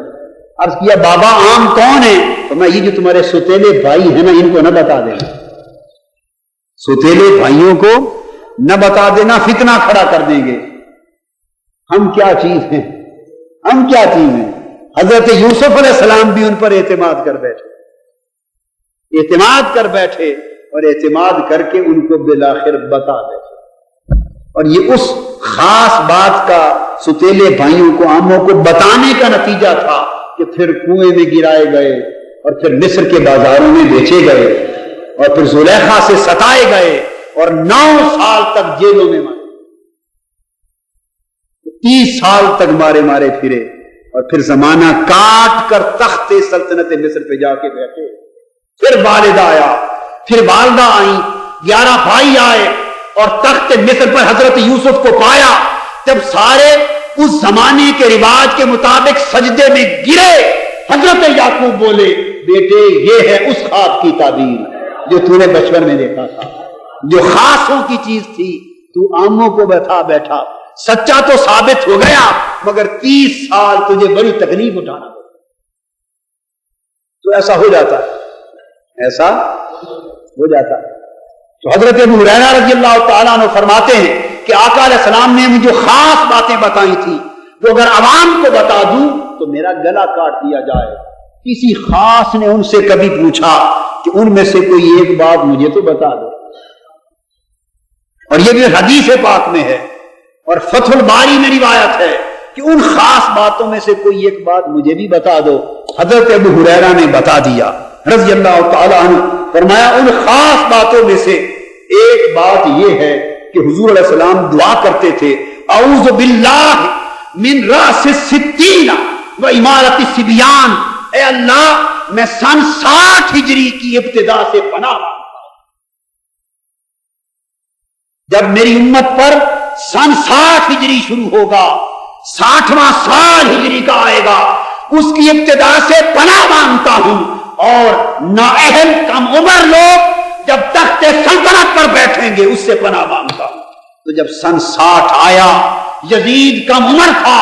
عرض کیا بابا عام کون ہے؟ فرمایا یہ جو تمہارے سوتیلے بھائی ہیں نا، ان کو نہ بتا دینا، سوتیلے بھائیوں کو نہ بتا دینا، فتنہ کھڑا کر دیں گے۔ ہم کیا چیز ہیں، ہم کیا چیز ہیں؟ حضرت یوسف علیہ السلام بھی ان پر اعتماد کر بیٹھے، اعتماد کر بیٹھے اور اعتماد کر کے ان کو بالآخر بتا بیٹھے، اور یہ اس خاص بات کا ستیلے بھائیوں کو، عاموں کو بتانے کا نتیجہ تھا کہ پھر کنویں میں گرائے گئے اور پھر مصر کے بازاروں میں بیچے گئے اور پھر زلیخا سے ستائے گئے اور 9 سال تک جیلوں میں مارے، 30 سال تک مارے پھرے، اور پھر زمانہ کاٹ کر تخت سلطنت مصر پہ جا کے بیٹھے۔ پھر والد آیا، پھر والدہ آئیں، 11 بھائی آئے اور تخت مصر پر حضرت یوسف کو پایا۔ جب سارے اس زمانے کے رواج کے مطابق سجدے میں گرے، حضرت یعقوب بولے، بیٹے یہ ہے اس خواب کی تعبیر جو تو نے بچپن میں دیکھا تھا، جو خاصوں کی چیز تھی تو عاموں کو بتا بیٹھا، سچا تو ثابت ہو گیا مگر 30 سال تجھے بڑی تکلیف اٹھانا پڑا۔ تو ایسا ہو جاتا ہے، ایسا ہو جاتا ہے۔ تو حضرت ابو ہریرہ رضی اللہ تعالیٰ عنہ فرماتے ہیں کہ آقا علیہ السلام نے مجھے خاص باتیں بتائی تھی، وہ اگر عوام کو بتا دوں تو میرا گلا کاٹ دیا جائے۔ کسی خاص نے ان سے کبھی پوچھا کہ ان میں سے کوئی ایک بات مجھے تو بتا دو، اور یہ بھی حدیث پاک میں ہے اور فتح الباری میں روایت ہے کہ ان خاص باتوں میں سے کوئی ایک بات مجھے بھی بتا دو۔ حضرت ابو ہریرہ نے بتا دیا رضی اللہ تعالیٰ عنہ، فرمایا ان خاص باتوں میں سے ایک بات یہ ہے کہ حضور علیہ السلام دعا کرتے تھے، اعوذ باللہ من رأس الستین و امارت الصبیان، اے اللہ میں سن 60 ہجری کی ابتدا سے پناہ مانگتا ہوں۔ جب میری امت پر سن 60 ہجری شروع ہوگا، 60واں سال ہجری کا آئے گا، اس کی ابتدا سے پناہ مانگتا ہوں، اور نااہل کم عمر لوگ جب تخت سلطنت پر بیٹھیں گے اس سے پناہ مانگتا ہوں۔ تو جب سن 60 آیا، یزید کم عمر تھا،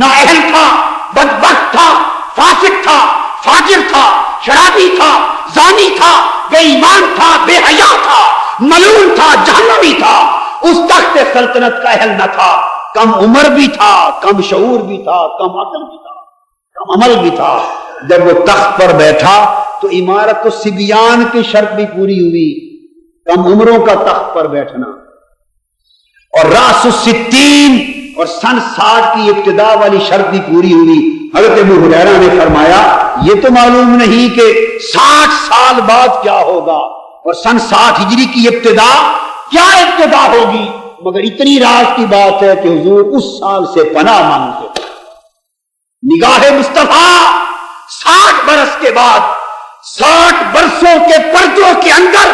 نااہل تھا، بدبخت تھا، فاسق تھا، فاجر تھا، شرابی تھا، زانی تھا، بے ایمان تھا، بے حیا تھا، ملعون تھا، جہنمی تھا، اس تخت سلطنت کا اہل نہ تھا، کم عمر بھی تھا، کم شعور بھی تھا، کم عقل بھی تھا، کم عمل بھی تھا۔ جب وہ تخت پر بیٹھا تو عمارت الصبیان کی شرط بھی پوری ہوئی، کم عمروں کا تخت پر بیٹھنا، اور راس الستین اور سن 60 کی ابتدا والی شرط بھی پوری ہوئی۔ حضرت ابو ہریرہ نے فرمایا یہ تو معلوم نہیں کہ 60 سال بعد کیا ہوگا اور سن 60 ہجری کی ابتدا کیا ابتدا ہوگی، مگر اتنی راز کی بات ہے کہ حضور اس سال سے پناہ مانگتے تھے۔ نگاہ مصطفیٰ 60 برس کے بعد 60 برسوں کے پردوں کے اندر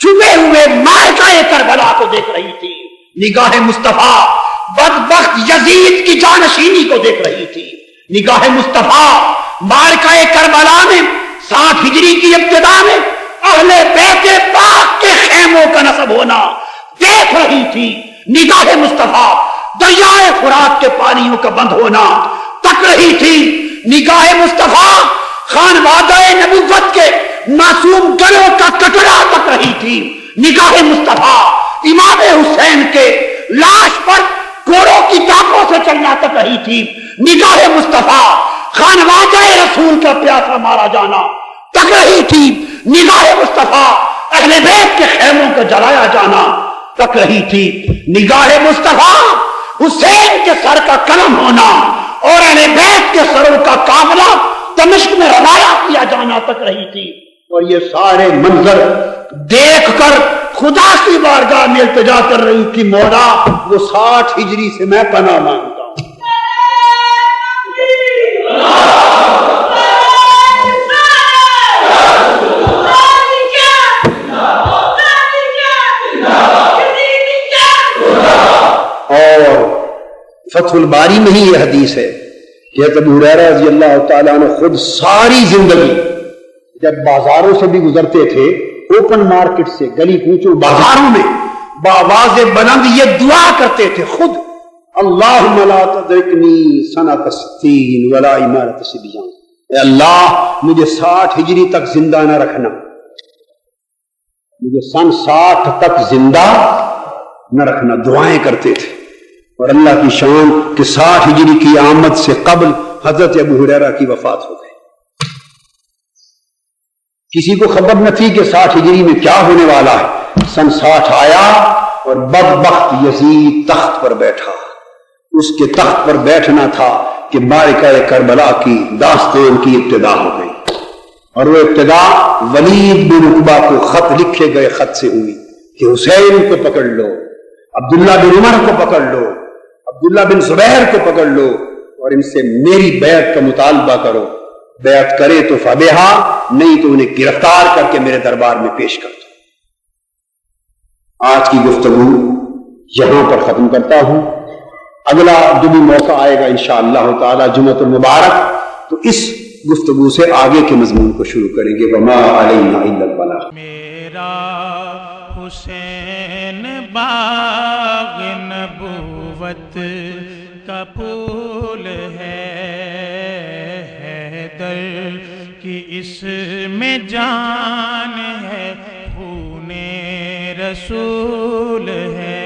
چھپے ہوئے مائکہ کربلا کو دیکھ رہی تھی۔ نگاہ مصطفیٰ بدبخت یزید کی جانشینی کو دیکھ رہی تھی۔ نگاہ مصطفیٰ مائکہ کربلا میں 60 ہجری کی ابتدا میں اہل بیت پاک کے خیموں کا نصب ہونا دیکھ رہی تھی۔ نگاہ مصطفیٰ دریائے فرات کے پانیوں کا بند ہونا تک رہی تھی۔ نگاہ مصطفیٰ خانوادہ نبوت کے معصوم گلوں کا کٹڑا تک رہی تھی۔ نگاہ مصطفیٰ امام حسین کے لاش پر گھوڑوں کی ٹانگوں سے چلنا تک رہی تھی۔ نگاہ مصطفیٰ خانوادہ رسول کا پیاسا مارا جانا تک رہی تھی۔ نگاہ مصطفیٰ اہل بیت کے خیموں کا جلایا جانا تک رہی تھی۔ نگاہ مصطفیٰ حسین کے سر کا قلم ہونا اور اہل بیت کے سروں کا قافلہ دمشق میں روانہ کیا جانا تک رہی تھی۔ اور یہ سارے منظر دیکھ کر خدا کی بارگاہ میں التجا کر رہی تھی، مولا وہ 60 ہجری سے میں پناہ مانگتا ہوں۔ اور فتح الباری میں ہی یہ حدیث ہے کہ ابو ہریرہ رضی اللہ تعالیٰ عنہ خود ساری زندگی جب بازاروں سے بھی گزرتے تھے، اوپن مارکیٹ سے گلی کوچوں بازاروں میں بآواز بلند یہ دعا کرتے تھے خود، اللہم لا تدرکنی سنۃ 60 ولا امارت صبیان، اے اللہ مجھے 60 ہجری تک زندہ نہ رکھنا، مجھے سن 60 تک زندہ نہ رکھنا۔ دعائیں کرتے تھے، اور اللہ کی شان کہ 60 ہجری کی آمد سے قبل حضرت ابو ہریرہ کی وفات ہو گئی۔ کسی کو خبر نہ تھی کہ 60 ہجری میں کیا ہونے والا ہے. سن 60 آیا اور بدبخت یزید تخت پر بیٹھا. اس کے تخت پر بیٹھنا تھا کہ معرکہ کربلا کی داستان کی ابتدا ہو گئی. اور وہ ابتدا ولید بن عقبہ کو خط لکھے گئے خط سے ہوئی کہ حسین کو پکڑ لو، عبداللہ بن عمر کو پکڑ لو، عبداللہ بن زبیر کو پکڑ لو اور ان سے میری بیعت کا مطالبہ کرو. بیعت کرے تو فبہا، نہیں تو انہیں گرفتار کر کے میرے دربار میں پیش کر دو. آج کی گفتگو یہاں پر ختم کرتا ہوں. اگلا جو بھی موقع آئے گا انشاءاللہ تعالی جمعۃ المبارک تو اس گفتگو سے آگے کے مضمون کو شروع کریں گے. وما علینا الا البلاغ. میرا حسین باغ نبوت کا پھول ہے، حیدر کی اس میں جان ہے، خون رسول ہے.